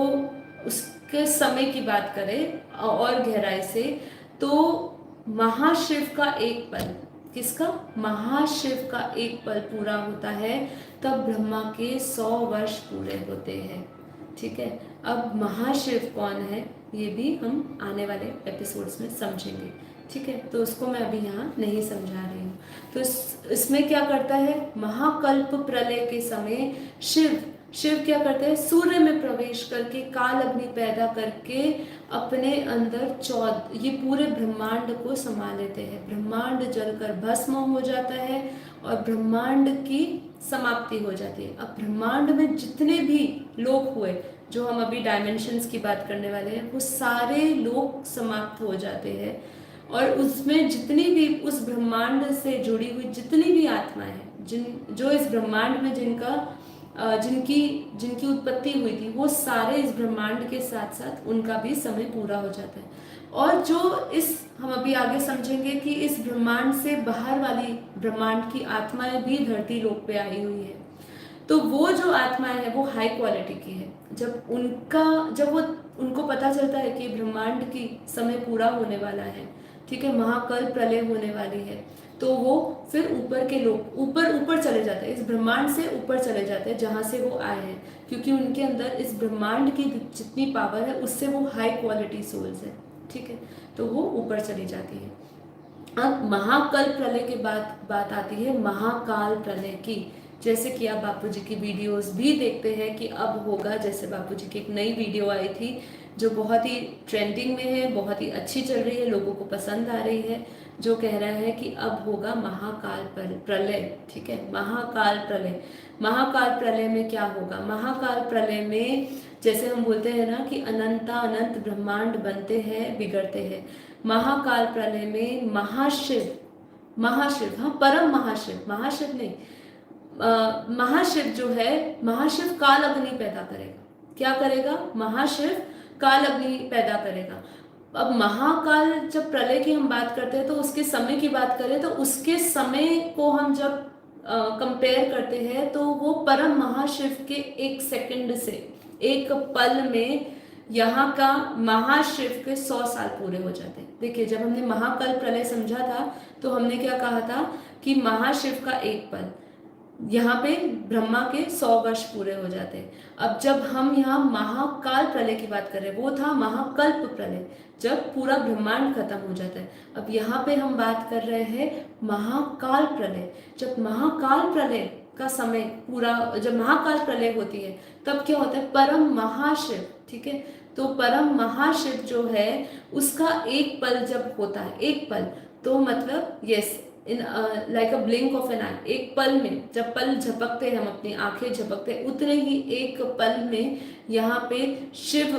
उसके समय की बात करें और गहराई से, तो महाशिव का एक पल, किसका, महाशिव का एक पल पूरा होता है तब ब्रह्मा के 100 वर्ष पूरे होते हैं। ठीक है, अब महाशिव कौन है ये भी हम आने वाले एपिसोड्स में समझेंगे। ठीक है, तो उसको मैं अभी यहाँ नहीं समझा रही हूँ। तो इसमें क्या करता है, महाकल्प प्रलय के समय शिव क्या करते हैं, सूर्य में प्रवेश करके काल अग्नि पैदा करके अपने अंदर ये पूरे ब्रह्मांड को समा लेते हैं। ब्रह्मांड जलकर भस्म हो जाता है और ब्रह्मांड की समाप्ति हो जाती है। अब ब्रह्मांड में जितने भी लोक हुए, जो हम अभी डायमेंशंस की बात करने वाले हैं, वो सारे लोक समाप्त हो जाते हैं। और उसमें जितनी भी उस ब्रह्मांड से जुड़ी हुई जितनी भी आत्माएं हैं, जो इस ब्रह्मांड में जिनकी उत्पत्ति हुई थी, वो सारे इस ब्रह्मांड के साथ साथ उनका भी समय पूरा हो जाता है। और जो हम अभी आगे समझेंगे कि इस ब्रह्मांड से बाहर वाली ब्रह्मांड की आत्माएं भी धरती लोक पे आई हुई है। तो वो जो आत्माएं हैं वो हाई क्वालिटी की है। जब वो उनको पता चलता है कि ब्रह्मांड की समय पूरा होने वाला है, ठीक है, महाकल्प प्रलय होने वाली है, तो वो फिर ऊपर के लोग ऊपर चले जाते हैं, इस ब्रह्मांड से ऊपर चले जाते हैं जहाँ से वो आए हैं, क्योंकि उनके अंदर इस ब्रह्मांड की जितनी पावर है उससे वो हाई क्वालिटी सोल्स है। ठीक है, तो वो ऊपर चली जाती है। अब महाकल्प प्रलय के बाद बात आती है महाकाल प्रलय की। जैसे कि आप बापूजी की वीडियोस भी देखते हैं कि अब होगा, जैसे बापूजी की एक नई वीडियो आई थी जो बहुत ही ट्रेंडिंग में है, बहुत ही अच्छी चल रही है, लोगों को पसंद आ रही है, जो कह रहा है कि अब होगा महाकाल प्रलय। ठीक है, महाकाल प्रलय में क्या होगा, महाकाल प्रलय में जैसे हम बोलते हैं ना कि अनंत ब्रह्मांड बनते हैं बिगड़ते हैं, महाकाल प्रलय में महाशिव, हाँ, परम महाशिव नहीं, महाशिव जो है, महाशिव काल अग्नि पैदा करेगा। क्या करेगा, महाशिव काल अग्नि पैदा करेगा। अब महाकाल जब प्रलय की हम बात करते हैं तो उसके समय की बात करें तो उसके समय को हम जब कंपेयर करते हैं तो वो परम महाशिव के 1 सेकंड से, 1 पल में यहाँ का महाशिव के 100 साल पूरे हो जाते हैं। देखिए, जब हमने महाकाल प्रलय समझा था तो हमने क्या कहा था कि महाशिव का 1 पल, यहाँ पे ब्रह्मा के 100 वर्ष पूरे हो जाते हैं। अब जब हम यहाँ महाकाल प्रलय की बात कर रहे हैं, वो था महाकल्प प्रलय, जब पूरा ब्रह्मांड खत्म हो जाता है। अब यहाँ पे हम बात कर रहे हैं महाकाल प्रलय, जब महाकाल प्रलय का समय पूरा, जब महाकाल प्रलय होती है तब क्या होता है, परम महाशिव। ठीक है, तो परम महाशिव जो है उसका 1 पल जब होता है, 1 पल, तो मतलब yes, in like a blink of an eye, 1 पल में, जब पल झपकते हैं, हम अपनी आंखें झपकते हैं, उतने ही 1 पल में यहाँ पे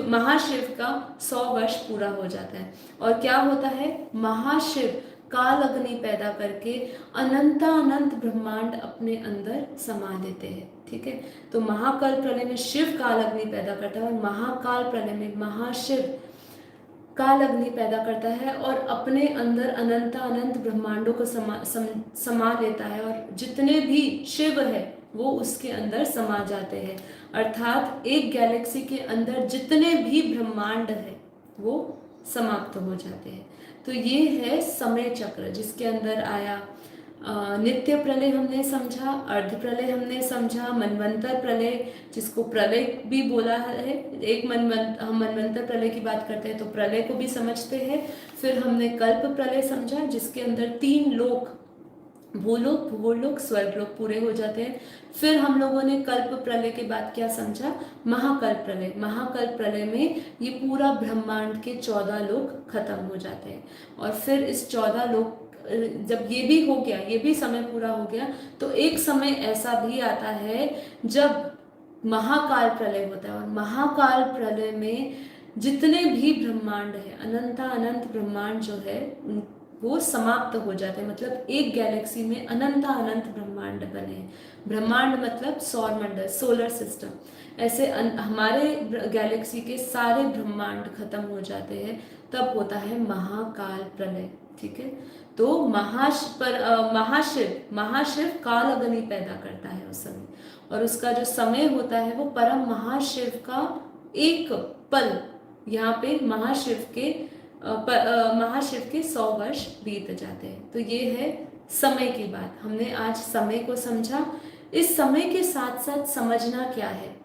महाशिव का 100 वर्ष पूरा हो जाता है। और क्या होता है, महाशिव काल अग्नि पैदा करके अनंत ब्रह्मांड अपने अंदर समा लेते हैं। ठीक है, तो महाकाल प्रलय में शिव काल अग्नि पैदा करता है और महाकाल प्रलय में महाशिव काल अग्नि पैदा करता है और अपने अंदर अनंत ब्रह्मांडों को समा लेता है, और जितने भी शिव है वो उसके अंदर समा जाते हैं। अर्थात एक गैलेक्सी के अंदर जितने भी ब्रह्मांड है वो समाप्त हो जाते हैं। तो ये है समय चक्र, जिसके अंदर आया नित्य प्रलय हमने समझा, अर्ध प्रलय हमने समझा, मनवंतर प्रलय जिसको प्रलय भी बोला है, हम मनवंतर प्रलय की बात करते हैं तो प्रलय को भी समझते हैं। फिर हमने कल्प प्रलय समझा, जिसके अंदर 3 लोक, भूलोक, भूगोलोक, स्वर्गलोक पूरे हो जाते हैं। फिर हम लोगों ने कल्प प्रलय के बाद क्या समझा, महाकल्प प्रलय। महाकल्प प्रलय में ये पूरा ब्रह्मांड के 14 लोक खत्म हो जाते हैं। और फिर इस 14 लोक, जब ये भी हो गया, ये भी समय पूरा हो गया, तो एक समय ऐसा भी आता है जब महाकाल प्रलय होता है। और महाकाल प्रलय में जितने भी ब्रह्मांड है, अनंत ब्रह्मांड जो है, वो समाप्त हो जाते हैं। मतलब एक गैलेक्सी में अनंत अनंत ब्रह्मांड बने हैं। ब्रह्मांड मतलब सौर मंडल, सोलर सिस्टम। ऐसे हमारे गैलेक्सी के सारे ब्रह्मांड खत्म हो जाते हैं, तब होता है महाकाल प्रलय। ठीक है, तो महाशिव काल अग्नि पैदा करता है उस समय, और उसका जो समय होता है वो परम महाशिव का एक पल। यहाँ पे महाशिव के 100 वर्ष बीत जाते हैं। तो ये है समय की बात। हमने आज समय को समझा। इस समय के साथ साथ समझना क्या है,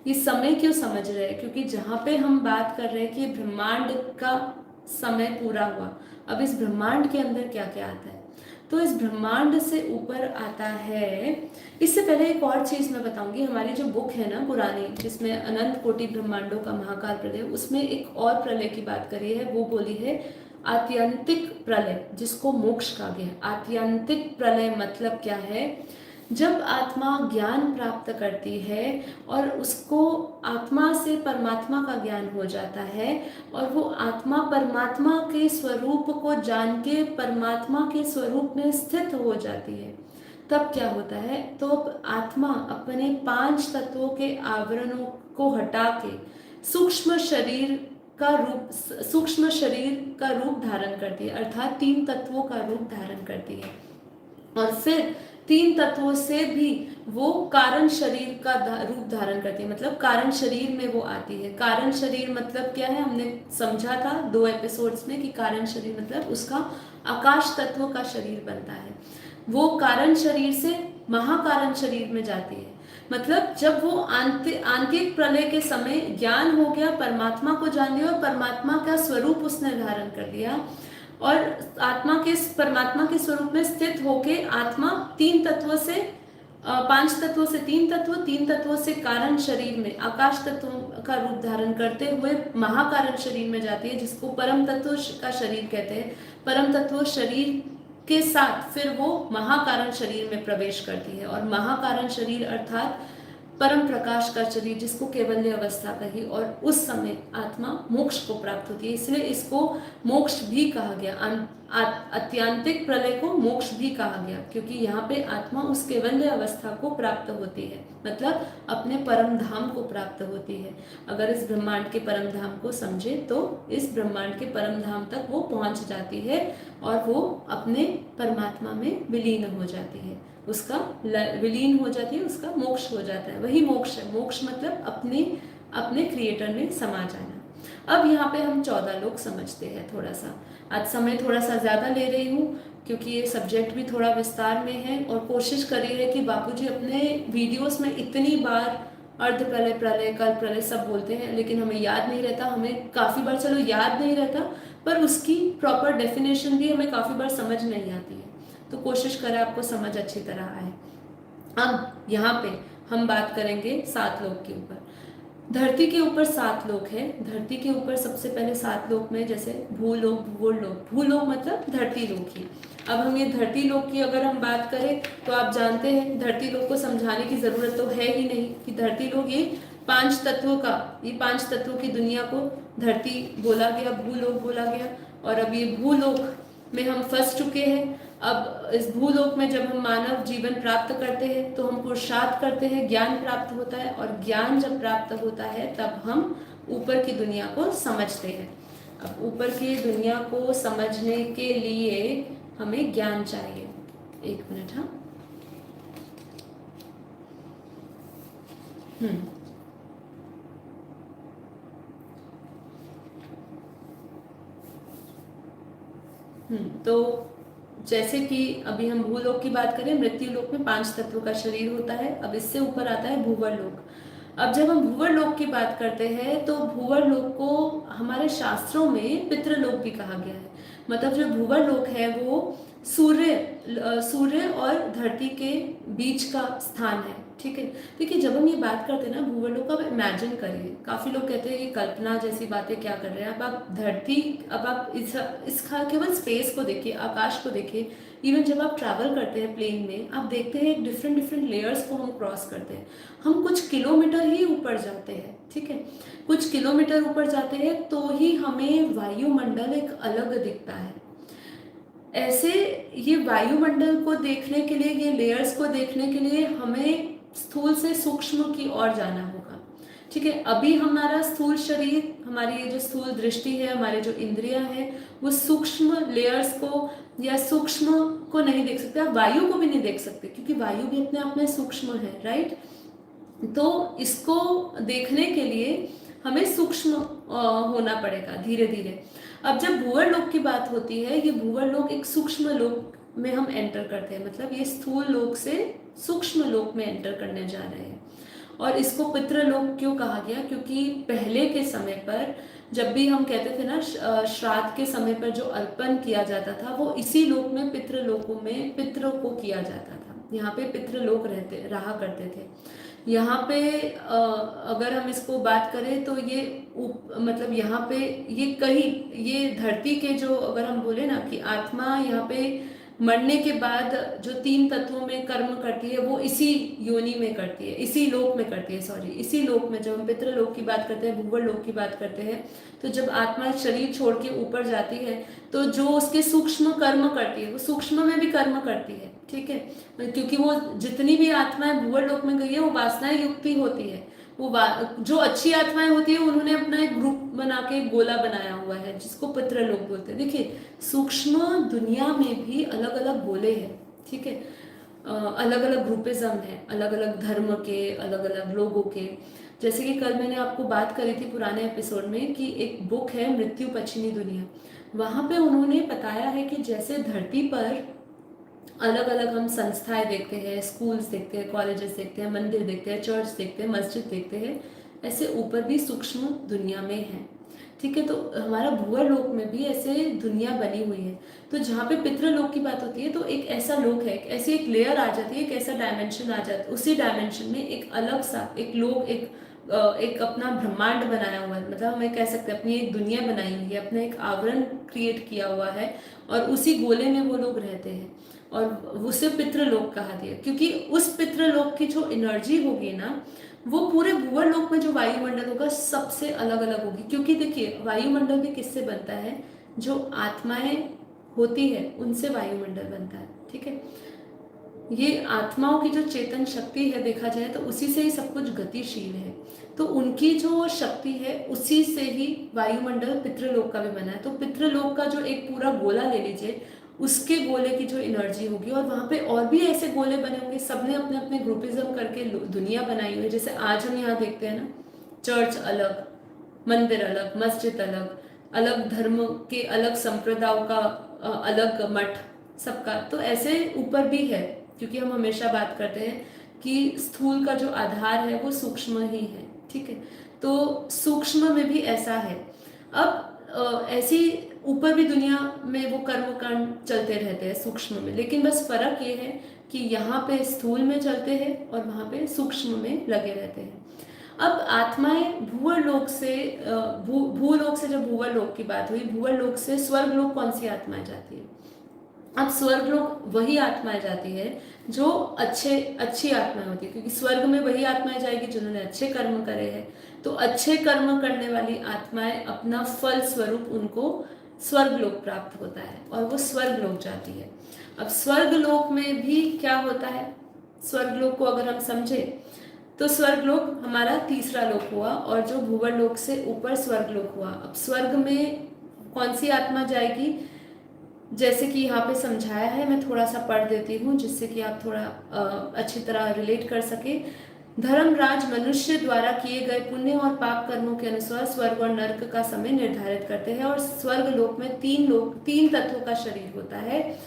ये समय क्यों समझ रहे हैं, क्योंकि जहाँ पे हम बात कर रहे हैं कि ब्रह्मांड का समय पूरा हुआ, अब इस ब्रह्मांड के अंदर क्या क्या आता है, तो इस ब्रह्मांड से ऊपर आता है। इससे पहले एक और चीज मैं बताऊंगी। हमारी जो बुक है ना पुरानी, जिसमें अनंत कोटि ब्रह्मांडों का महाकाल प्रलय, उसमें एक और प्रलय की बात करी है, वो बोली है आत्यंतिक प्रलय, जिसको मोक्ष कहा गया है। आत्यंतिक प्रलय मतलब क्या है, जब आत्मा ज्ञान प्राप्त करती है और उसको आत्मा से परमात्मा का ज्ञान हो जाता है, और वो आत्मा परमात्मा के स्वरूप को जान के परमात्मा के स्वरूप में स्थित हो जाती है, तब क्या होता है, तो आत्मा अपने 5 तत्वों के आवरणों को हटा के सूक्ष्म शरीर सूक्ष्म शरीर का रूप धारण करती है, अर्थात 3 तत्वों का रूप धारण करती है। और फिर 3 तत्वों से भी वो कारण शरीर का रूप धारण करती है, मतलब कारण शरीर में वो आती है। कारण शरीर मतलब क्या है, हमने समझा था 2 एपिसोड्स में कि कारण शरीर मतलब उसका आकाश तत्व का शरीर बनता है। वो कारण शरीर से महाकारण शरीर में जाती है। मतलब जब वो आंतिक प्रलय के समय ज्ञान हो गया, परमात्मा को जान लिया और परमात्मा का स्वरूप उसने धारण कर लिया, और परमात्मा के स्वरूप में स्थित होके आत्मा 3 तत्वों से 5 तत्वों से 3 तत्व, 3 तत्वों से कारण शरीर में आकाश तत्व का रूप धारण करते हुए महाकारण शरीर में जाती है, जिसको परम तत्व का शरीर कहते हैं। परम तत्व शरीर के साथ फिर वो महाकारण शरीर में प्रवेश करती है, और महाकारण शरीर अर्थात परम प्रकाश का शरीर, जिसको केवल्य अवस्था कही, और उस समय आत्मा मोक्ष को प्राप्त होती है। इसलिए इसको मोक्ष भी कहा गया, आत्यंतिक प्रलय को मोक्ष भी कहा गया, क्योंकि यहाँ पे आत्मा उस केवल्य अवस्था को प्राप्त होती है, मतलब अपने परम धाम को प्राप्त होती है। अगर इस ब्रह्मांड के परम धाम को समझे तो इस ब्रह्मांड के परम धाम तक वो पहुंच जाती है, और वो अपने परमात्मा में विलीन हो जाती है, उसका विलीन हो जाती है, उसका मोक्ष हो जाता है। वही मोक्ष है। मोक्ष मतलब अपने अपने क्रिएटर में समा जाना। अब यहाँ पे हम 14 लोग समझते हैं थोड़ा सा। आज समय थोड़ा सा ज़्यादा ले रही हूँ, क्योंकि ये सब्जेक्ट भी थोड़ा विस्तार में है, और कोशिश करी है कि बापूजी अपने वीडियोस में इतनी बार अर्ध प्रलय, प्रलय, कल प्रलय सब बोलते हैं, लेकिन हमें याद नहीं रहता। हमें काफ़ी बार चलो याद नहीं रहता, पर उसकी प्रॉपर डेफिनेशन भी हमें काफ़ी बार समझ नहीं आती है। तो कोशिश करें आपको समझ अच्छी तरह आए। अब यहाँ पे हम बात करेंगे 7 लोक के ऊपर। धरती के ऊपर 7 लोक है। धरती के ऊपर सबसे पहले 7 लोक में जैसे भूलोक, भूलोक, भूलोक मतलब धरती लोक ही। अब हम ये धरती लोक की अगर हम बात करें तो आप जानते हैं धरती लोक को समझाने की जरूरत तो है ही नहीं, कि धरती लोक ये 5 तत्वों की दुनिया को धरती बोला गया, भूलोक बोला गया। और अब ये भूलोक में हम फंस चुके हैं। अब इस भूलोक में जब हम मानव जीवन प्राप्त करते हैं तो हम पुरुषार्थ करते हैं, ज्ञान प्राप्त होता है, और ज्ञान जब प्राप्त होता है तब हम ऊपर की दुनिया को समझते हैं। अब ऊपर की दुनिया को समझने के लिए हमें ज्ञान चाहिए। 1 मिनट। हाँ, तो जैसे कि अभी हम भूलोक की बात करें, मृत्यु लोक में 5 तत्वों का शरीर होता है। अब इससे ऊपर आता है भूवर लोक। अब जब हम भूवर लोक की बात करते हैं तो भूवर लोक को हमारे शास्त्रों में पितृलोक भी कहा गया है। मतलब जो भूवर लोक है वो सूर्य और धरती के बीच का स्थान है। ठीक है, देखिए जब हम ये बात करते हैं ना भूवर लोक, अब इमेजिन करिए, काफी लोग कहते हैं कि कल्पना जैसी बातें क्या कर रहे हैं। अब आप इसका केवल स्पेस को देखिए, आकाश को देखिए। इवन जब आप ट्रैवल करते हैं प्लेन में, आप देखते हैं डिफरेंट डिफरेंट लेयर्स को हम क्रॉस करते हैं। हम कुछ किलोमीटर ही ऊपर जाते हैं। ठीक है, कुछ किलोमीटर ऊपर जाते हैं तो ही हमें वायुमंडल एक अलग दिखता है। ऐसे ये वायुमंडल को देखने के लिए, ये लेयर्स को देखने के लिए हमें स्थूल से सूक्ष्म की ओर जाना होगा। ठीक है, अभी हमारा स्थूल शरीर, हमारी ये जो स्थूल दृष्टि है, हमारे जो इंद्रियां हैं, वो सूक्ष्म लेयर्स को या सूक्ष्म को नहीं देख सकते। आप वायु को भी नहीं देख सकते क्योंकि वायु भी अपने आप में सूक्ष्म है, राइट। तो इसको देखने के लिए हमें सूक्ष्म होना पड़ेगा धीरे धीरे। अब जब भूवर लोक की बात होती है, ये भूवर लोक एक सूक्ष्म लोक में हम एंटर करते हैं, मतलब ये स्थूल लोक से सूक्ष्म लोक में एंटर करने जा रहे हैं। और इसको पितृलोक क्यों कहा गया? क्योंकि पहले के समय पर जब भी हम कहते थे ना, श्राद्ध के समय पर जो अर्पण किया जाता था वो इसी लोक में, पितृलोकों में पितरों को किया जाता था। यहाँ पे पितृलोक रहा करते थे। यहाँ पे अगर हम इसको बात करें तो ये मतलब यहाँ पे ये कहीं, ये धरती के जो, अगर हम बोले ना कि आत्मा यहाँ पे मरने के बाद जो 3 तत्वों में कर्म करती है वो इसी योनि में करती है, इसी लोक में करती है, सॉरी इसी लोक में। जब हम पितृलोक की बात करते हैं, भूवर लोक की बात करते हैं, तो जब आत्मा शरीर छोड़ के ऊपर जाती है तो जो उसके सूक्ष्म कर्म करती है वो सूक्ष्म में भी कर्म करती है। ठीक है, क्योंकि वो जितनी भी आत्माएं भूवर लोक में गई है वो वासनाएं युक्त ही होती है। वो जो अच्छी आत्माएं होती है उन्होंने अपना एक ग्रुप बना के एक गोला बनाया हुआ है जिसको पितृलोक बोलते हैं। देखिए, सूक्ष्म दुनिया में भी अलग अलग गोले हैं। ठीक है, अलग अलग ग्रुपिज्म है, अलग अलग धर्म के, अलग अलग लोगों के। जैसे कि कल मैंने आपको बात करी थी पुराने एपिसोड में कि एक बुक है मृत्यु पश्चिमी दुनिया, वहां पे उन्होंने बताया है कि जैसे धरती पर अलग अलग हम संस्थाएं देखते हैं, स्कूल्स देखते हैं, कॉलेजेस देखते हैं, मंदिर देखते हैं, चर्च देखते हैं, मस्जिद देखते हैं, ऐसे ऊपर भी सूक्ष्म दुनिया में है। ठीक है, तो हमारा भूवर लोक में भी ऐसे दुनिया बनी हुई है। तो जहाँ पे पितृलोक की बात होती है तो एक ऐसा लोक है, ऐसी एक लेयर आ जाती है, एक ऐसा डायमेंशन आ जाता है। उसी डायमेंशन में एक अलग सा एक लोक, एक अपना ब्रह्मांड बनाया हुआ है, मतलब हमें कह सकते हैं अपनी एक दुनिया बनाई हुई है, अपना एक आवरण क्रिएट किया हुआ है, और उसी गोले में वो लोग रहते हैं और उसे पितृलोक कहा गया। क्योंकि उस पितृलोक की जो एनर्जी होगी ना, वो पूरे भूवर लोक में जो वायुमंडल होगा सबसे अलग अलग होगी। क्योंकि देखिए, वायुमंडल भी किससे बनता है? जो आत्माएं होती है उनसे वायुमंडल बनता है। ठीक है, ये आत्माओं की जो चेतन शक्ति है, देखा जाए तो उसी से ही सब कुछ गतिशील है। तो उनकी जो शक्ति है उसी से ही वायुमंडल पितृलोक का भी बना है। तो पितृलोक का जो एक पूरा गोला ले लीजिए, उसके गोले की जो एनर्जी होगी, और वहां पे और भी ऐसे गोले बने होंगे, सबने अपने अपने ग्रुपिज्म करके दुनिया बनाई हुई है। जैसे आज हम यहाँ देखते हैं ना, चर्च अलग, मंदिर अलग, मस्जिद अलग, अलग धर्म के अलग संप्रदायों का अलग मठ सबका। तो ऐसे ऊपर भी है, क्योंकि हम हमेशा बात करते हैं कि स्थूल का जो आधार है वो सूक्ष्म ही है। ठीक है, तो सूक्ष्म में भी ऐसा है। अब ऐसी ऊपर भी दुनिया में वो कर्मकांड चलते रहते हैं सूक्ष्म में, लेकिन बस फर्क ये है कि यहाँ पे स्थूल में चलते हैं और वहाँ पे सूक्ष्म में लगे रहते हैं। अब आत्माएं भूवर लोक से भूलोक से, जब भूवर लोक की बात हुई, भूवर लोक से स्वर्ग लोक कौन सी आत्माएं जाती है? अब स्वर्ग लोक वही आत्माएं जाती है जो अच्छी आत्माएं होती है, क्योंकि स्वर्ग में वही आत्माएं जाएगी जिन्होंने अच्छे कर्म करे हैं। तो अच्छे कर्म करने वाली आत्माएं अपना फल स्वरूप उनको स्वर्ग लोक प्राप्त होता है और वो स्वर्ग लोक जाती है। अब स्वर्ग लोक में भी क्या होता है? स्वर्ग लोक को अगर हम समझे तो स्वर्ग लोक हमारा तीसरा लोक हुआ, और जो भूवर लोक से ऊपर स्वर्ग लोक हुआ। अब स्वर्ग में कौन सी आत्मा जाएगी? जैसे कि यहाँ पे समझाया है, मैं थोड़ा सा पढ़ देती हूँ जिससे कि आप थोड़ा अच्छी तरह रिलेट कर सके। धर्मराज मनुष्य द्वारा किए गए पुण्य और पाप कर्मों के अनुसार स्वर्ग और नर्क का समय निर्धारित करते हैं, और स्वर्ग लोक में 3 तत्वों का शरीर होता है।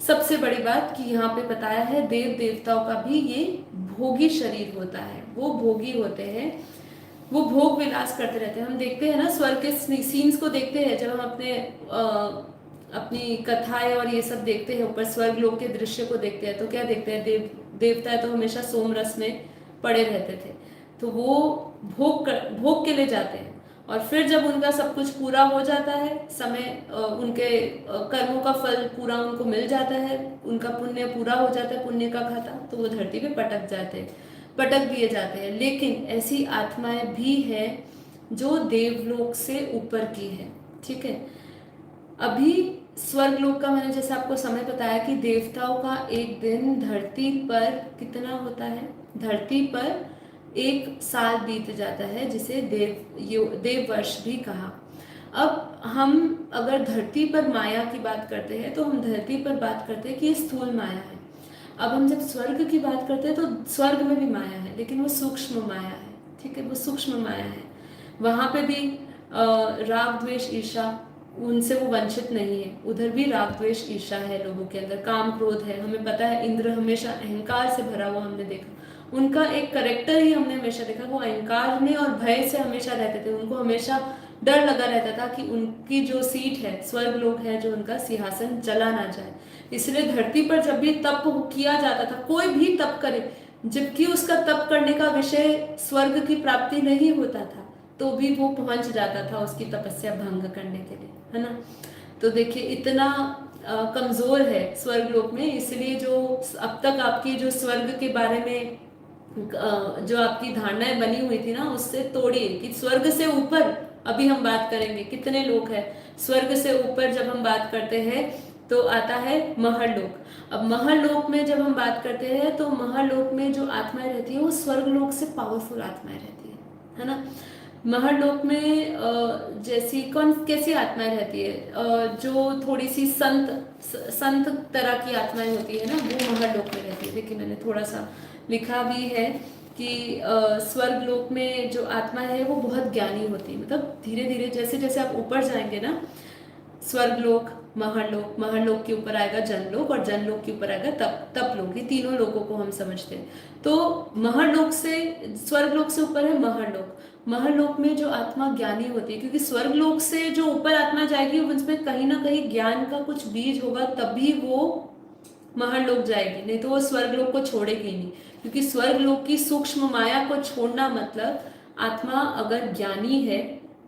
सबसे बड़ी बात कि यहाँ पे बताया है, देव देवताओं का भी ये भोगी शरीर होता है, वो भोगी होते हैं, वो भोग विलास करते रहते हैं। हम देखते हैं ना स्वर्ग के सीन्स को देखते हैं, जब हम अपनी कथाएं और ये सब देखते हैं, ऊपर स्वर्ग लोक के दृश्य को देखते हैं, तो क्या देखते हैं? देवता तो हमेशा सोम रस में पड़े रहते थे, तो वो भोग के लिए जाते हैं, और फिर जब उनका सब कुछ पूरा हो जाता है, समय उनके कर्मों का फल पूरा उनको मिल जाता है, उनका पुण्य पूरा हो जाता है, पुण्य का खाता, तो वो धरती पे पटक दिए जाते हैं। लेकिन ऐसी आत्माएं भी हैं जो देवलोक से ऊपर की है। ठीक है, अभी स्वर्ग लोक का मैंने जैसे आपको समय बताया कि देवताओं का एक दिन धरती पर कितना होता है, धरती पर एक साल बीत जाता है, जिसे देव वर्ष भी कहा। अब हम अगर धरती पर माया की बात करते हैं तो हम धरती पर बात करते हैं कि ये स्थूल माया है। अब हम जब स्वर्ग की बात करते हैं तो स्वर्ग में भी माया है, लेकिन वो सूक्ष्म माया है, ठीक है, वो सूक्ष्म माया है। वहां पे भी राग द्वेष ईर्षा, उनसे वो वंचित नहीं है। उधर भी राग द्वेष ईर्षा है लोगों के अंदर, काम क्रोध है। हमें पता है इंद्र हमेशा अहंकार से भरा हुआ हमने देखा, उनका एक करेक्टर ही हमने हमेशा देखा, वो अहंकार में और भय से हमेशा रहते थे। उनको हमेशा डर लगा रहता था कि उनकी जो सीट है, स्वर्ग लोक है, जो उनका सिंहासन चला ना जाए। इसलिए धरती पर जब भी तप किया जाता था, कोई भी तप करे, जबकि उसका तप करने का विषय स्वर्ग की प्राप्ति नहीं होता था, तो भी वो पहुंच जाता था उसकी तपस्या भंग करने के लिए, है ना। तो देखिए इतना कमजोर है स्वर्ग लोक में। इसलिए जो अब तक आपकी जो स्वर्ग के बारे में जो आपकी धारणाएं बनी हुई थी ना, उससे तोड़िए कि स्वर्ग से ऊपर अभी हम बात करेंगे कितने लोग हैं। स्वर्ग से ऊपर जब हम बात करते हैं तो आता है महरलोक। अब महरलोक में जब हम बात करते हैं तो महरलोक में जो आत्माएं रहती है वो स्वर्ग लोक से पावरफुल आत्माएं रहती है ना। महरलोक में जैसी कौन कैसी आत्माएं रहती है, जो थोड़ी सी संत तरह की आत्माएं होती है ना, वो महरलोक में रहती है। देखिए मैंने थोड़ा सा लिखा भी है कि स्वर्ग लोक में जो आत्मा है वो बहुत ज्ञानी होती है। मतलब धीरे धीरे जैसे जैसे आप ऊपर जाएंगे ना, स्वर्गलोक, महरलोक, महरलोक के ऊपर आएगा जनलोक, और जनलोक के ऊपर आएगा तपलोक। ये तीनों लोकों को हम समझते हैं। तो महरलोक से, स्वर्गलोक से ऊपर है महरलोक। महरलोक में जो आत्मा ज्ञानी होती है, क्योंकि स्वर्गलोक से जो ऊपर आत्मा जाएगी उसमें कहीं ना कहीं ज्ञान का कुछ बीज होगा, तभी वो महरलोक जाएगी, नहीं तो वो स्वर्गलोक को छोड़ेगी नहीं। क्योंकि स्वर्गलोक की सूक्ष्म माया को छोड़ना मतलब, आत्मा अगर ज्ञानी है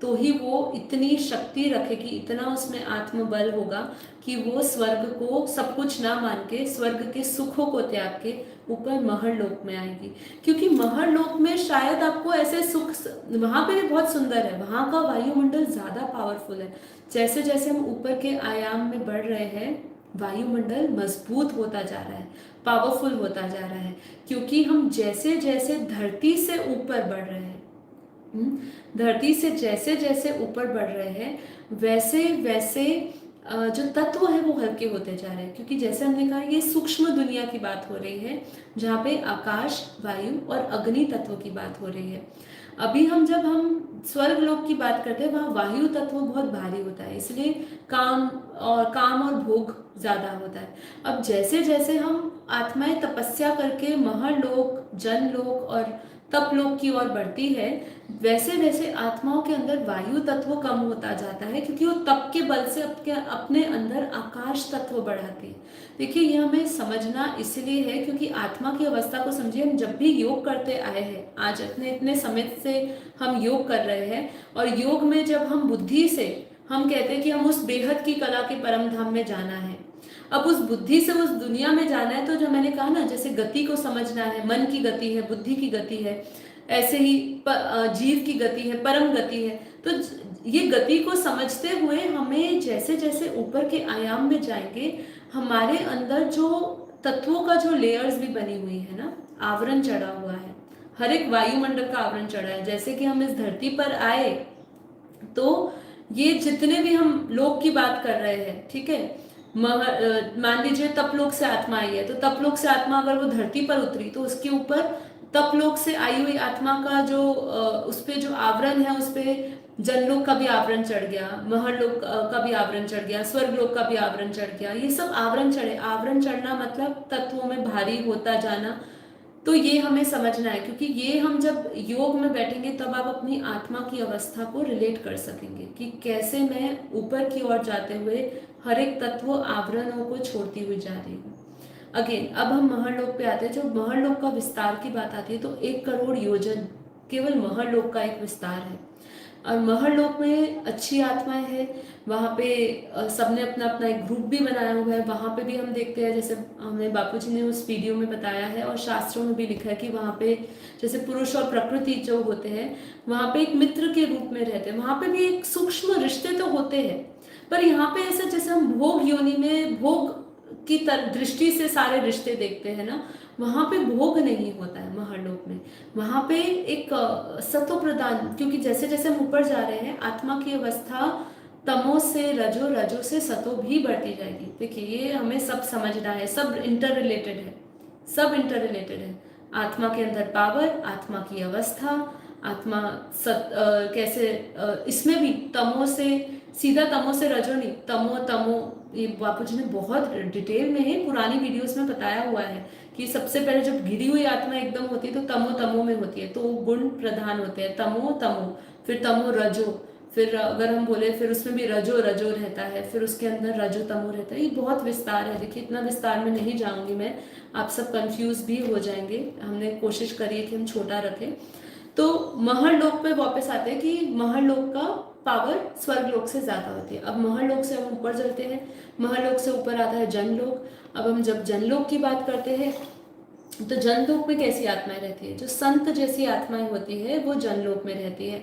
तो ही वो इतनी शक्ति रखेगी, इतना उसमें आत्मबल होगा कि वो स्वर्ग को सब कुछ ना मान के, स्वर्ग के सुखों को त्याग के ऊपर महरलोक में आएगी। क्योंकि महरलोक में शायद आपको ऐसे सुख, वहां पे भी बहुत सुंदर है, वहां का वायुमंडल ज्यादा पावरफुल है। जैसे जैसे हम ऊपर के आयाम में बढ़ रहे हैं, वायुमंडल मजबूत होता जा रहा है, पावरफुल होता जा रहा है। क्योंकि हम जैसे जैसे धरती से ऊपर बढ़ रहे हैं, धरती से जैसे जैसे ऊपर बढ़ रहे हैं, वैसे वैसे जो तत्व है वो हल्के होते जा रहे हैं। क्योंकि जैसे हमने कहा, ये सूक्ष्म दुनिया की बात हो रही है, जहाँ पे आकाश, वायु और अग्नि तत्व की बात हो रही है। अभी हम स्वर्ग लोक की बात करते हैं, वहाँ वायु तत्व बहुत भारी होता है, इसलिए काम और भोग ज्यादा होता है। अब जैसे जैसे हम आत्माएं तपस्या करके महरलोक, जनलोक और तपलोक की ओर बढ़ती है, वैसे वैसे आत्माओं के अंदर वायु तत्व कम होता जाता है, क्योंकि वो तप के बल से अपने अंदर आकाश तत्व बढ़ाती है। देखिए ये हमें समझना इसलिए है क्योंकि आत्मा की अवस्था को समझिए, हम जब भी योग करते आए हैं, आज इतने इतने समय से हम योग कर रहे हैं, और योग में जब हम बुद्धि से हम कहते हैं कि हम उस बेहद की कला के परम धाम में जाना है। अब उस बुद्धि से उस दुनिया में जाना है, तो जो मैंने कहा ना, जैसे गति को समझना है, मन की गति है, बुद्धि की गति है, ऐसे ही जीव की गति है, परम गति है। तो ये गति को समझते हुए हमें जैसे जैसे ऊपर के आयाम में जाएंगे, हमारे अंदर जो तत्वों का जो लेयर्स भी बनी हुई है ना, आवरण चढ़ा हुआ है, हर एक वायुमंडल का आवरण चढ़ा है। जैसे कि हम इस धरती पर आए तो ये जितने भी हम लोक की बात कर रहे हैं, ठीक है, मान लीजिए तपलोक से आत्मा आई है, तो तपलोक से आत्मा अगर वो धरती पर उतरी तो उसके ऊपर तपलोक से आई हुई आत्मा का जो उस पे जो आवरण है, उस पे जनलोक का भी आवरण चढ़ गया, महरलोक का भी आवरण चढ़ गया, स्वर्गलोक का भी आवरण चढ़ गया। ये सब आवरण चढ़े। आवरण चढ़ना मतलब तत्वों में भारी होता जाना। तो ये हमें समझना है, क्योंकि ये हम जब योग में बैठेंगे तब आप अपनी आत्मा की अवस्था को रिलेट कर सकेंगे कि कैसे मैं ऊपर की ओर जाते हुए हर एक तत्व आवरणों को छोड़ती हुई जा रही हूँ। अगेन अब हम महरलोक पे आते हैं। जो महरलोक का विस्तार की बात आती है तो 1 करोड़ योजन केवल महरलोक का एक विस्तार है। और महरलोक में अच्छी आत्माएं हैं, वहाँ पे सबने अपना अपना एक ग्रुप भी बनाया हुआ है। वहाँ पे भी हम देखते हैं, जैसे हमें बापूजी ने उस वीडियो में बताया है और शास्त्रों में भी लिखा है कि वहाँ पे जैसे पुरुष और प्रकृति जो होते हैं वहाँ पे एक मित्र के रूप में रहते हैं। वहाँ पे भी एक सूक्ष्म रिश्ते तो होते हैं, पर यहाँ पे ऐसा जैसे हम भोग योनि में भोग की दृष्टि से सारे रिश्ते देखते हैं ना, वहाँ पे भोग नहीं होता है महरलोक में। वहाँ पे एक सत्व प्रदान, क्योंकि जैसे जैसे हम ऊपर जा रहे हैं आत्मा की अवस्था तमो से रजो, रजो से सतो भी बढ़ती जाएगी। देखिए ये हमें सब समझना है, सब इंटर रिलेटेड है, सब इंटर रिलेटेड है। आत्मा के अंदर पावर, आत्मा की अवस्था, आत्मा कैसे इसमें भी तमो से सीधा तमो से रजो नहीं, तमो तमो, ये बापूजी ने बहुत डिटेल में है पुरानी वीडियोस में बताया हुआ है कि सबसे पहले जब गिरी हुई आत्मा एकदम होती है तो तमो तमो में होती है, तो गुण प्रधान होते हैं, तमो तमो, फिर तमो रजो, फिर अगर हम बोले फिर उसमें भी रजो रजो रहता है, फिर उसके अंदर रजो तमो रहता है। ये बहुत विस्तार है, देखिए इतना विस्तार में नहीं जाऊंगी मैं, आप सब कंफ्यूज भी हो जाएंगे। हमने कोशिश करी है कि हम छोटा रखें। तो महरलोक पे वापस आते हैं कि महरलोक का पावर स्वर्गलोक से ज्यादा होती है। अब महरलोक से हम ऊपर चलते हैं, महरलोक से ऊपर आता है जनलोक। अब हम जब जनलोक की बात करते हैं तो जनलोक में कैसी आत्माएं रहती है, जो संत जैसी आत्माएं होती है वो जनलोक में रहती है।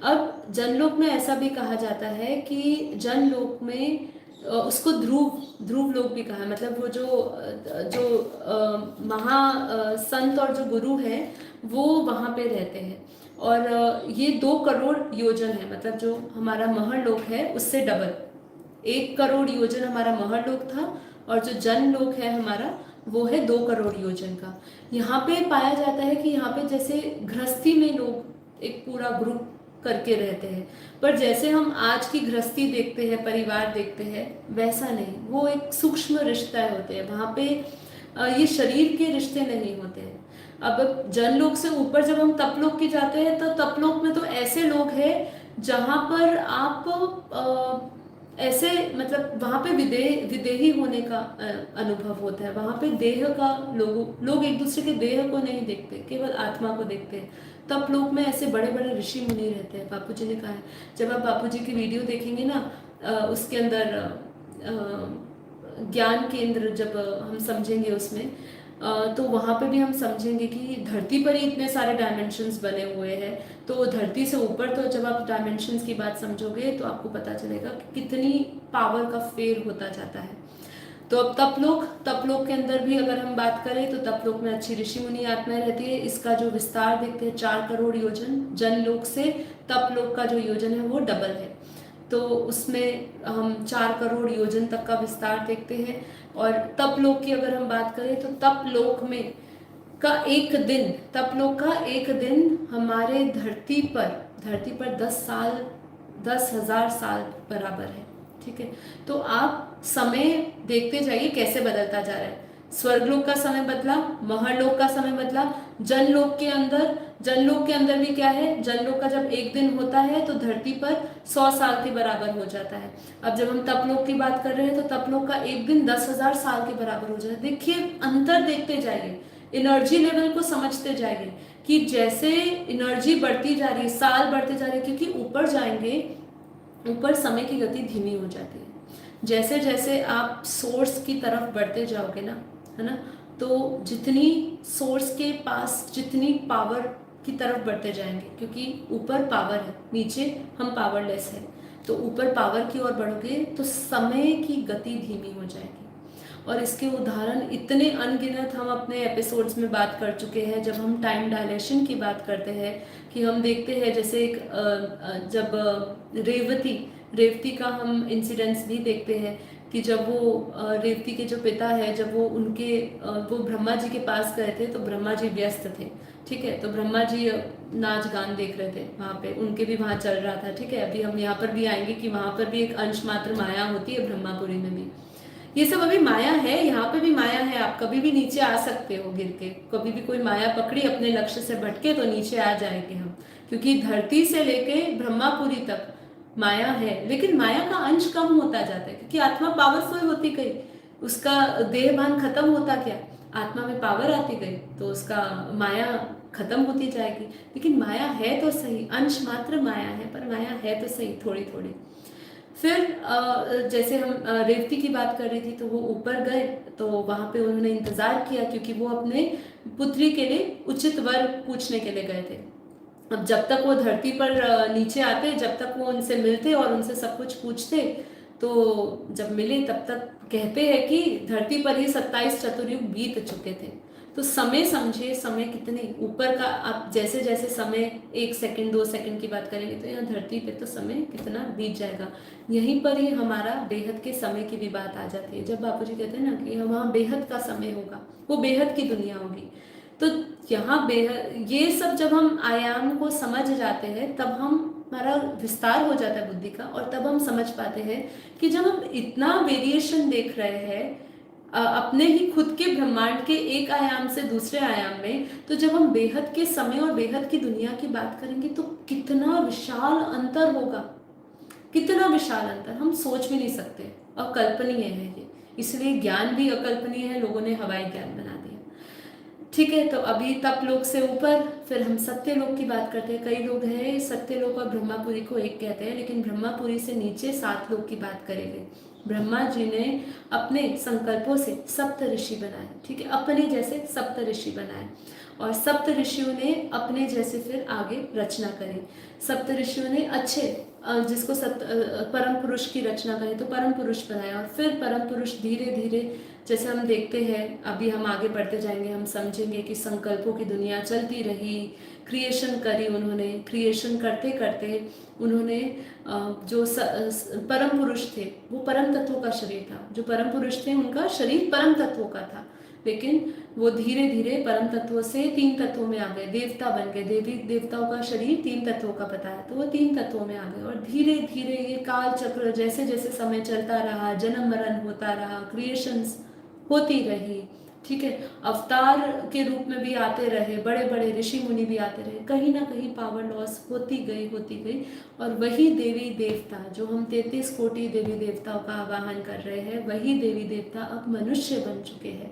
अब जनलोक में ऐसा भी कहा जाता है कि जनलोक में उसको ध्रुव ध्रुव लोक भी कहा है, मतलब वो जो महा संत और जो गुरु है वो वहाँ पे रहते हैं। और ये 2 करोड़ योजन है, मतलब जो हमारा महरलोक है उससे डबल, 1 करोड़ योजन हमारा महरलोक था, और जो जनलोक है हमारा वो है 2 करोड़ योजन का। यहाँ पे पाया जाता है कि यहाँ पे जैसे गृहस्थी में लोग एक पूरा ग्रुप करके रहते हैं, पर जैसे हम आज की गृहस्थी देखते हैं, परिवार देखते हैं, वैसा नहीं, वो एक सूक्ष्म रिश्ता होते हैं वहाँ पे। ये शरीर के रिश्ते नहीं होते हैं। अब जनलोक से ऊपर जब हम तपलोक की जाते हैं तो तपलोक में तो ऐसे लोग हैं जहाँ पर आप ऐसे, मतलब वहाँ पे विदेही होने का अनुभव होता है। वहाँ पे देह का लोग एक दूसरे के देह को नहीं देखते, केवल आत्मा को देखते हैं। तप लोक में ऐसे बड़े बड़े ऋषि मुनि रहते हैं। बापूजी ने कहा है, जब आप बापूजी की वीडियो देखेंगे ना, उसके अंदर ज्ञान केंद्र जब हम समझेंगे उसमें, तो वहाँ पे भी हम समझेंगे कि धरती पर ही इतने सारे डायमेंशंस बने हुए हैं। तो धरती से ऊपर तो जब आप डायमेंशंस की बात समझोगे तो आपको पता चलेगा कि कितनी पावर का फेर होता जाता है। तो अब तपलोक के अंदर भी अगर हम बात करें तो तपलोक में अच्छी ऋषि मुनि आत्माएं रहती है। इसका जो विस्तार देखते हैं 4 करोड़ योजन, जनलोक से तपलोक का जो योजन है वो डबल है, तो उसमें हम 4 करोड़ योजन तक का विस्तार देखते हैं। और तपलोक की अगर हम बात करें तो तपलोक में का एक दिन, तपलोक का एक दिन हमारे धरती पर 10,000 साल बराबर है। ठीक है, तो आप समय देखते जाइए कैसे बदलता जा रहा है। स्वर्गलोक का समय बदला, महरलोक का समय बदला, जनलोक के अंदर भी क्या है, जनलोक का जब एक दिन होता है तो धरती पर 100 साल के बराबर हो जाता है। अब जब हम तपलोक की बात कर रहे हैं तो तपलोक का एक दिन 10,000 साल के बराबर हो जाता है। देखिए अंतर देखते जाइए, एनर्जी लेवल को समझते जाइए कि जैसे एनर्जी बढ़ती जा रही है, साल बढ़ते जा रहे हैं, क्योंकि ऊपर जाएंगे, ऊपर समय की गति धीमी हो जाती है। जैसे जैसे आप सोर्स की तरफ बढ़ते जाओगे ना, है ना, तो जितनी सोर्स के पास जितनी पावर की तरफ बढ़ते जाएंगे, क्योंकि ऊपर पावर है, नीचे हम पावरलेस है, तो ऊपर पावर की ओर बढ़ोगे तो समय की गति धीमी हो जाएगी। और इसके उदाहरण इतने अनगिनत हम अपने एपिसोड्स में बात कर चुके हैं। जब हम टाइम डायलेशन की बात करते हैं कि हम देखते हैं जैसे एक जब रेवती का हम इंसिडेंट्स भी देखते हैं कि जब वो रेवती के जो पिता है, जब वो ब्रह्मा जी के पास गए थे तो ब्रह्मा जी व्यस्त थे। ठीक है, तो ब्रह्मा जी नाच गान देख रहे थे वहाँ पे, उनके भी वहाँ चल रहा था। ठीक है, अभी हम यहाँ पर भी आएंगे कि वहाँ पर भी एक अंश मात्र माया होती है, ब्रह्मापुरी में भी ये सब अभी माया है, यहाँ पे भी माया है। आप कभी भी नीचे आ सकते हो गिर के, कभी भी कोई माया पकड़ी अपने लक्ष्य से भटके तो नीचे आ जाएंगे हम, क्योंकि धरती से लेके ब्रह्मापुरी तक माया है। लेकिन माया का अंश कम होता जाता है क्योंकि आत्मा पावरफुल होती गई, उसका देहभान खत्म होता गया, आत्मा में पावर आती गई, तो उसका माया खत्म होती जाएगी। लेकिन माया है तो सही, अंश मात्र माया है, पर माया है तो सही थोड़ी थोड़ी। फिर जैसे हम रेवती की बात कर रही थी, तो वो ऊपर गए, तो वहाँ पे उन्होंने इंतज़ार किया, क्योंकि वो अपने पुत्री के लिए उचित वर पूछने के लिए गए थे। अब जब तक वो धरती पर नीचे आते, जब तक वो उनसे मिलते और उनसे सब कुछ पूछते, तो जब मिले तब तक कहते हैं कि धरती पर ही 27 चतुर्युग बीत चुके थे। तो समय समझे, समय कितने ऊपर का, आप जैसे जैसे समय 1 सेकंड 2 सेकंड की बात करेंगे, तो यहाँ धरती पे तो समय कितना बीत जाएगा। यहीं पर ही हमारा बेहद के समय की भी बात आ जाती है। जब बापूजी कहते हैं ना कि वहाँ बेहद का समय होगा, वो बेहद की दुनिया होगी, तो यहाँ बेहद, ये सब जब हम आयाम को समझ जाते हैं, तब हम हमारा विस्तार हो जाता है बुद्धि का, और तब हम समझ पाते हैं कि जब हम इतना वेरिएशन देख रहे हैं अपने ही खुद के ब्रह्मांड के एक आयाम से दूसरे आयाम में, तो जब हम बेहद के समय और बेहद की दुनिया की बात करेंगे, तो कितना विशाल अंतर होगा, कितना विशाल अंतर, हम सोच भी नहीं सकते, अकल्पनीय है ये। इसलिए ज्ञान भी अकल्पनीय है, लोगों ने हवाई ज्ञान बना दिया। ठीक है, तो अभी तप लोक से ऊपर फिर हम सत्य लोक की बात करते हैं। कई लोग हैं सत्य लोक और ब्रह्मापुरी को एक कहते हैं, लेकिन ब्रह्मापुरी से नीचे 7 लोक की बात करेंगे। ब्रह्मा जी ने अपने संकल्पों से सप्त ऋषि बनाए, ठीक है, अपने जैसे सप्त ऋषि बनाए, और सप्त ऋषियों ने अपने जैसे फिर आगे रचना करी। सप्त ऋषियों ने अच्छे जिसको परम पुरुष की रचना करें तो परम पुरुष बनाया, और फिर परम पुरुष धीरे धीरे, जैसे हम देखते हैं, अभी हम आगे बढ़ते जाएंगे, हम समझेंगे कि संकल्पों की दुनिया चलती रही, क्रिएशन करी उन्होंने, क्रिएशन करते करते उन्होंने जो परम पुरुष थे, वो परम तत्वों का शरीर था, जो परम पुरुष थे उनका शरीर परम तत्वों का था, लेकिन वो धीरे धीरे परम तत्वों से 3 तत्वों में आ गए, देवता बन गए, देवी देवताओं का शरीर 3 तत्वों का बताया, तो वो 3 तत्वों में आ गए, और धीरे धीरे ये काल चक्र जैसे जैसे समय चलता रहा, जन्म मरण होता रहा, क्रिएशंस होती रही, ठीक है, अवतार के रूप में भी आते रहे, बड़े बड़े ऋषि मुनि भी आते रहे, कहीं ना कहीं पावर लॉस होती गई, और वही देवी देवता जो हम 33 कोटि देवी देवताओं का आवाहन कर रहे हैं, वही देवी देवता अब मनुष्य बन चुके हैं,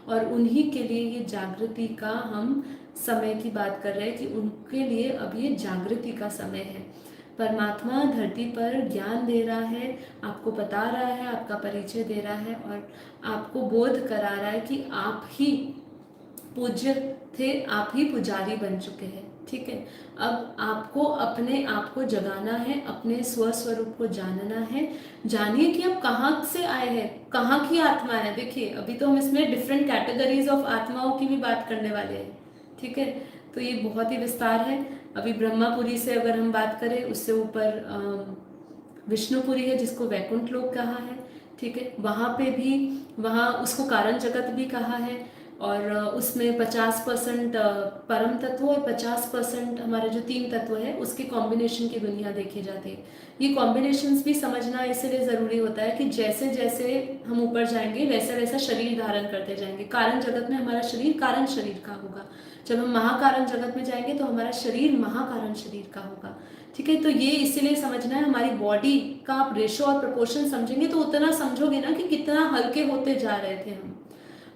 और उन्हीं के लिए ये जागृति का हम समय की बात कर रहे हैं कि उनके लिए अब ये जागृति का समय है। परमात्मा धरती पर ज्ञान दे रहा है, आपको बता रहा है, आपका परिचय दे रहा है, और आपको बोध करा रहा है कि आप ही पूज्य थे, आप ही पुजारी बन चुके हैं, ठीक है। अब आपको अपने आप को जगाना है, अपने स्वस्वरूप को जानना है। जानिए कि आप कहाँ से आए हैं, कहाँ की आत्मा है। देखिए, अभी तो हम इसमें डिफरेंट कैटेगरीज ऑफ आत्माओं की भी बात करने वाले हैं, ठीक है, तो ये बहुत ही विस्तार है। अभी ब्रह्मापुरी से अगर हम बात करें, उससे ऊपर विष्णुपुरी है, जिसको वैकुंठ लोक कहा है, ठीक है, वहाँ पे भी, वहाँ उसको कारण जगत भी कहा है, और उसमें 50% परम तत्व और 50% हमारे जो 3 तत्व है उसके कॉम्बिनेशन की दुनिया देखी जाती है। ये कॉम्बिनेशंस भी समझना इसलिए ज़रूरी होता है कि जैसे जैसे हम ऊपर जाएंगे वैसे वैसा शरीर धारण करते जाएंगे। कारण जगत में हमारा शरीर कारण शरीर का होगा, जब हम महाकारण जगत में जाएंगे तो हमारा शरीर महाकारण शरीर का होगा, ठीक है। तो ये इसीलिए समझना है, हमारी बॉडी का आप रेशो और प्रपोर्शन समझेंगे तो उतना समझोगे ना कि कितना हल्के होते जा रहे थे हम।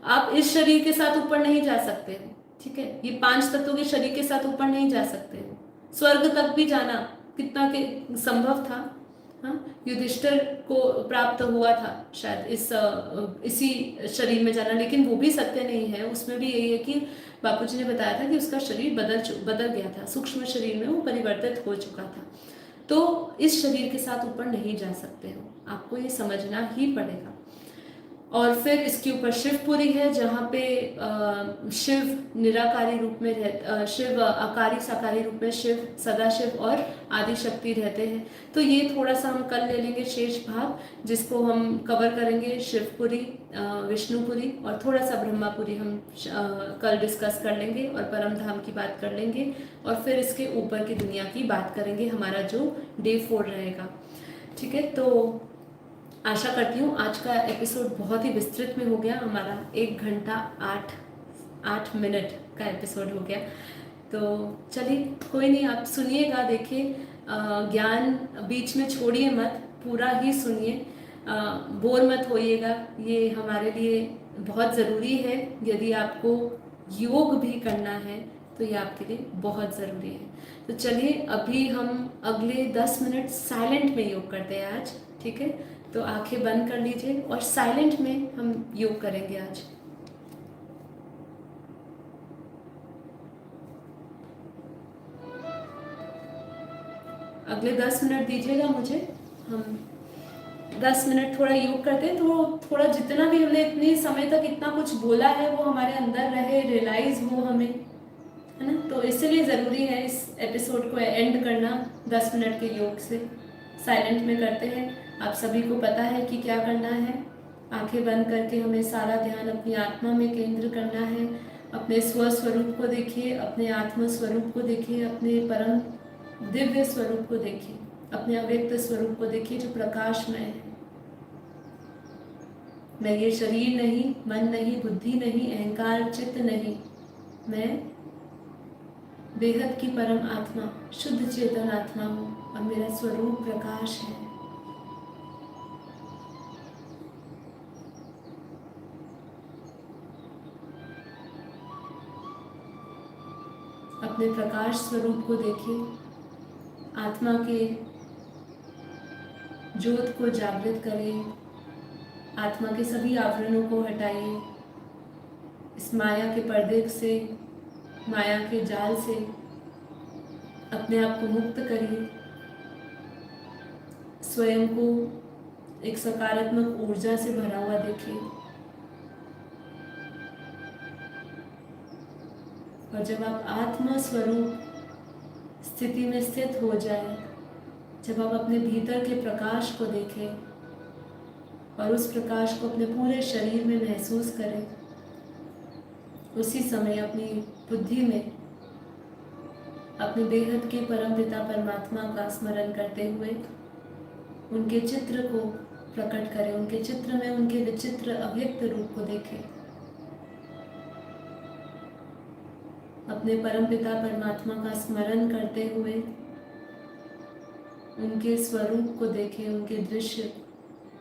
आप इस शरीर के साथ ऊपर नहीं जा सकते हो, ठीक है, ये 5 तत्वों के शरीर के साथ ऊपर नहीं जा सकते हो। स्वर्ग तक भी जाना कितना के संभव था, हाँ, युधिष्ठिर को प्राप्त हुआ था शायद इसी शरीर में जाना, लेकिन वो भी सत्य नहीं है। उसमें भी यही है कि बापूजी ने बताया था कि उसका शरीर बदल गया था, सूक्ष्म शरीर में वो परिवर्तित हो चुका था। तो इस शरीर के साथ ऊपर नहीं जा सकते हो, आपको ये समझना ही पड़ेगा। और फिर इसके ऊपर शिवपुरी है, जहाँ पे शिव निराकारी रूप में शिव आकारी साकारी रूप में शिव सदाशिव और आदि शक्ति रहते हैं। तो ये थोड़ा सा हम कल ले लेंगे शेष भाग, जिसको हम कवर करेंगे शिवपुरी, विष्णुपुरी और थोड़ा सा ब्रह्मापुरी हम कल डिस्कस कर लेंगे, और परम धाम की बात कर लेंगे, और फिर इसके ऊपर की दुनिया की बात करेंगे, हमारा जो डे 4 रहेगा, ठीक है। तो आशा करती हूँ आज का एपिसोड बहुत ही विस्तृत में हो गया, हमारा 1 घंटा 8 मिनट का एपिसोड हो गया। तो चलिए, कोई नहीं, आप सुनिएगा, देखिए, ज्ञान बीच में छोड़िए मत, पूरा ही सुनिए, बोर मत होइएगा, ये हमारे लिए बहुत ज़रूरी है। यदि आपको योग भी करना है तो ये आपके लिए बहुत ज़रूरी है। तो चलिए अभी हम अगले 10 मिनट साइलेंट में योग करते हैं आज, ठीक है? तो आंखें बंद कर लीजिए और साइलेंट में हम योग करेंगे आज। अगले 10 मिनट दीजिएगा मुझे, हम 10 मिनट थोड़ा योग करते हैं, तो थोड़ा जितना भी हमने इतने समय तक इतना कुछ बोला है वो हमारे अंदर रहे, रियलाइज हो हमें, है ना? तो इसीलिए ज़रूरी है इस एपिसोड को एंड करना 10 मिनट के योग से। साइलेंट में करते हैं, आप सभी को पता है कि क्या करना है। आंखें बंद करके हमें सारा ध्यान अपनी आत्मा में केंद्र करना है। अपने स्वस्वरूप को देखिए, अपने आत्म स्वरूप को देखिए, अपने परम दिव्य स्वरूप को देखिए, अपने अव्यक्त स्वरूप को देखिए जो प्रकाशमय है। मैं ये शरीर नहीं, मन नहीं, बुद्धि नहीं, अहंकार, चित्त नहीं, मैं बेहद की परम आत्मा, शुद्ध चेतन आत्मा हूँ और मेरा स्वरूप प्रकाश है। अपने प्रकाश स्वरूप को देखिए, आत्मा के ज्योत को जागृत करिए, आत्मा के सभी आवरणों को हटाइए, इस माया के पर्दे से, माया के जाल से अपने आप को मुक्त करिए। स्वयं को एक सकारात्मक ऊर्जा से भरा हुआ देखिए। और जब आप आत्म स्वरूप स्थिति में स्थित हो जाए, जब आप अपने भीतर के प्रकाश को देखें और उस प्रकाश को अपने पूरे शरीर में महसूस करें, उसी समय अपनी बुद्धि में अपने बेहद के परमपिता परमात्मा का स्मरण करते हुए उनके चित्र को प्रकट करें, उनके चित्र में उनके विचित्र अव्यक्त रूप को देखें। अपने परमपिता परमात्मा का स्मरण करते हुए उनके स्वरूप को देखें, उनके दृश्य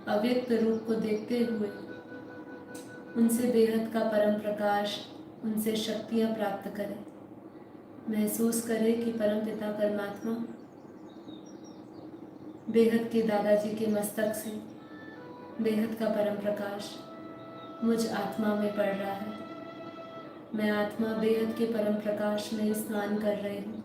अव्यक्त रूप को देखते हुए उनसे बेहद का परम प्रकाश, उनसे शक्तियाँ प्राप्त करें। महसूस करें कि परमपिता परमात्मा बेहद के दादाजी के मस्तक से बेहद का परम प्रकाश मुझ आत्मा में पड़ रहा है। मैं आत्मा बेहद के परम प्रकाश में स्नान कर रही हूँ।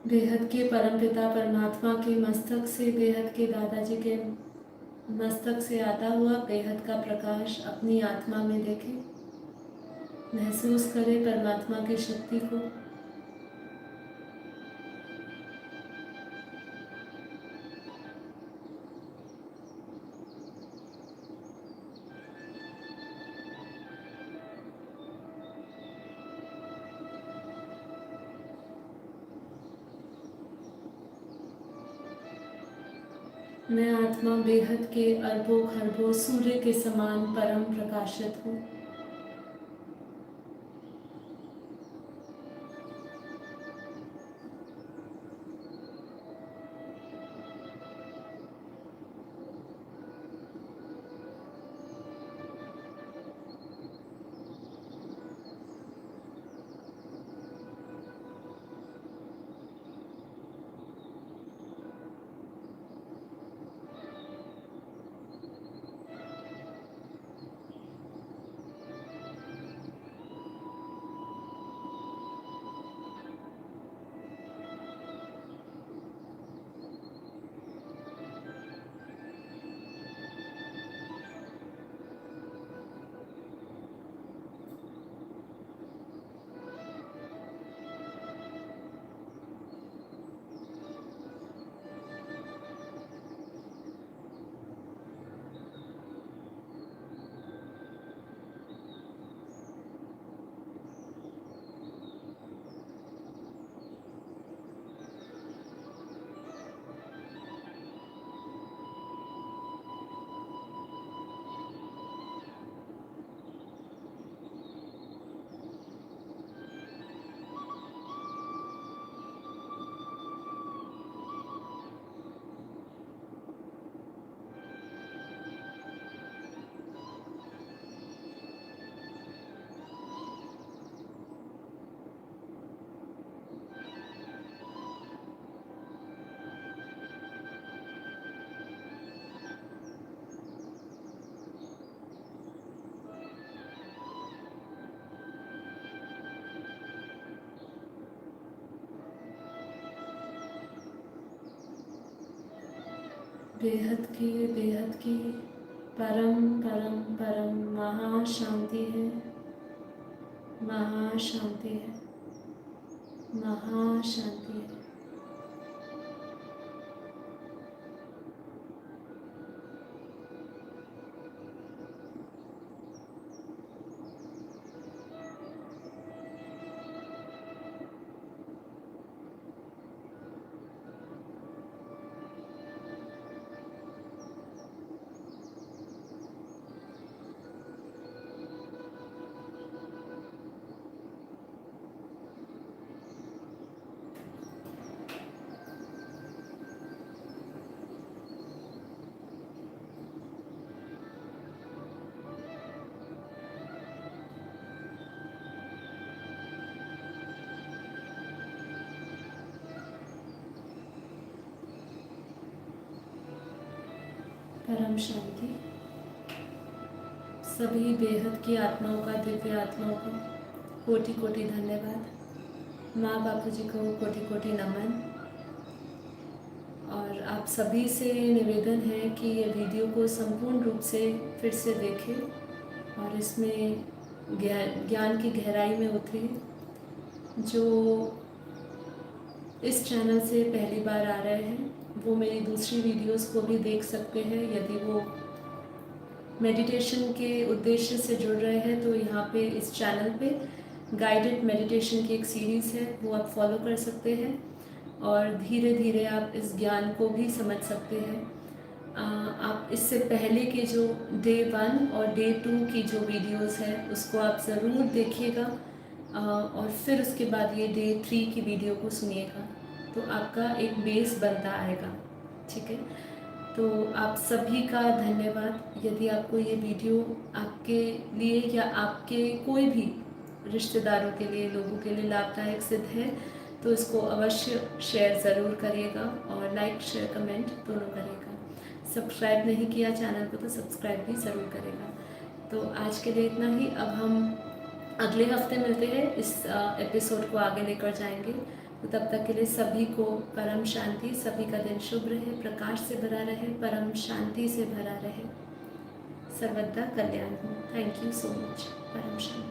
बेहद के परमपिता परमात्मा के मस्तक से, बेहद के दादाजी के मस्तक से आता हुआ बेहद का प्रकाश अपनी आत्मा में देखें। महसूस करें परमात्मा की शक्ति को। मैं आत्मा बेहद के अरबों खरबों सूर्य के समान परम प्रकाशित हूँ। बेहद की परम परम परम महाशांति है, महाशांति है, महाशांति है। परम शांति। सभी बेहद की आत्माओं का, दिव्य आत्माओं को कोटि कोटि धन्यवाद। माँ बापू जी को कोटि कोटि नमन। और आप सभी से निवेदन है कि ये वीडियो को संपूर्ण रूप से फिर से देखें और इसमें ज्ञान की गहराई में उतरें। जो इस चैनल से पहली बार आ रहे हैं वो मेरी दूसरी वीडियोस को भी देख सकते हैं। यदि वो मेडिटेशन के उद्देश्य से जुड़ रहे हैं तो यहाँ पे इस चैनल पे गाइडेड मेडिटेशन की एक सीरीज़ है, वो आप फॉलो कर सकते हैं और धीरे धीरे आप इस ज्ञान को भी समझ सकते हैं। आप इससे पहले के जो डे 1 और डे 2 की जो वीडियोस है उसको आप ज़रूर देखिएगा और फिर उसके बाद ये डे 3 की वीडियो को सुनिएगा, तो आपका एक बेस बनता आएगा। ठीक है, तो आप सभी का धन्यवाद। यदि आपको ये वीडियो आपके लिए या आपके कोई भी रिश्तेदारों के लिए, लोगों के लिए लाभदायक सिद्ध है तो इसको अवश्य शेयर ज़रूर करिएगा और लाइक शेयर कमेंट दोनों करिएगा। सब्सक्राइब नहीं किया चैनल को तो सब्सक्राइब भी ज़रूर करेगा। तो आज के लिए इतना ही। अब हम अगले हफ्ते मिलते हैं, इस एपिसोड को आगे लेकर जाएंगे। तो तब तक के लिए सभी को परम शांति। सभी का दिन शुभ रहे, प्रकाश से भरा रहे, परम शांति से भरा रहे, सर्वदा कल्याण हो। Thank you so much. परम शांति।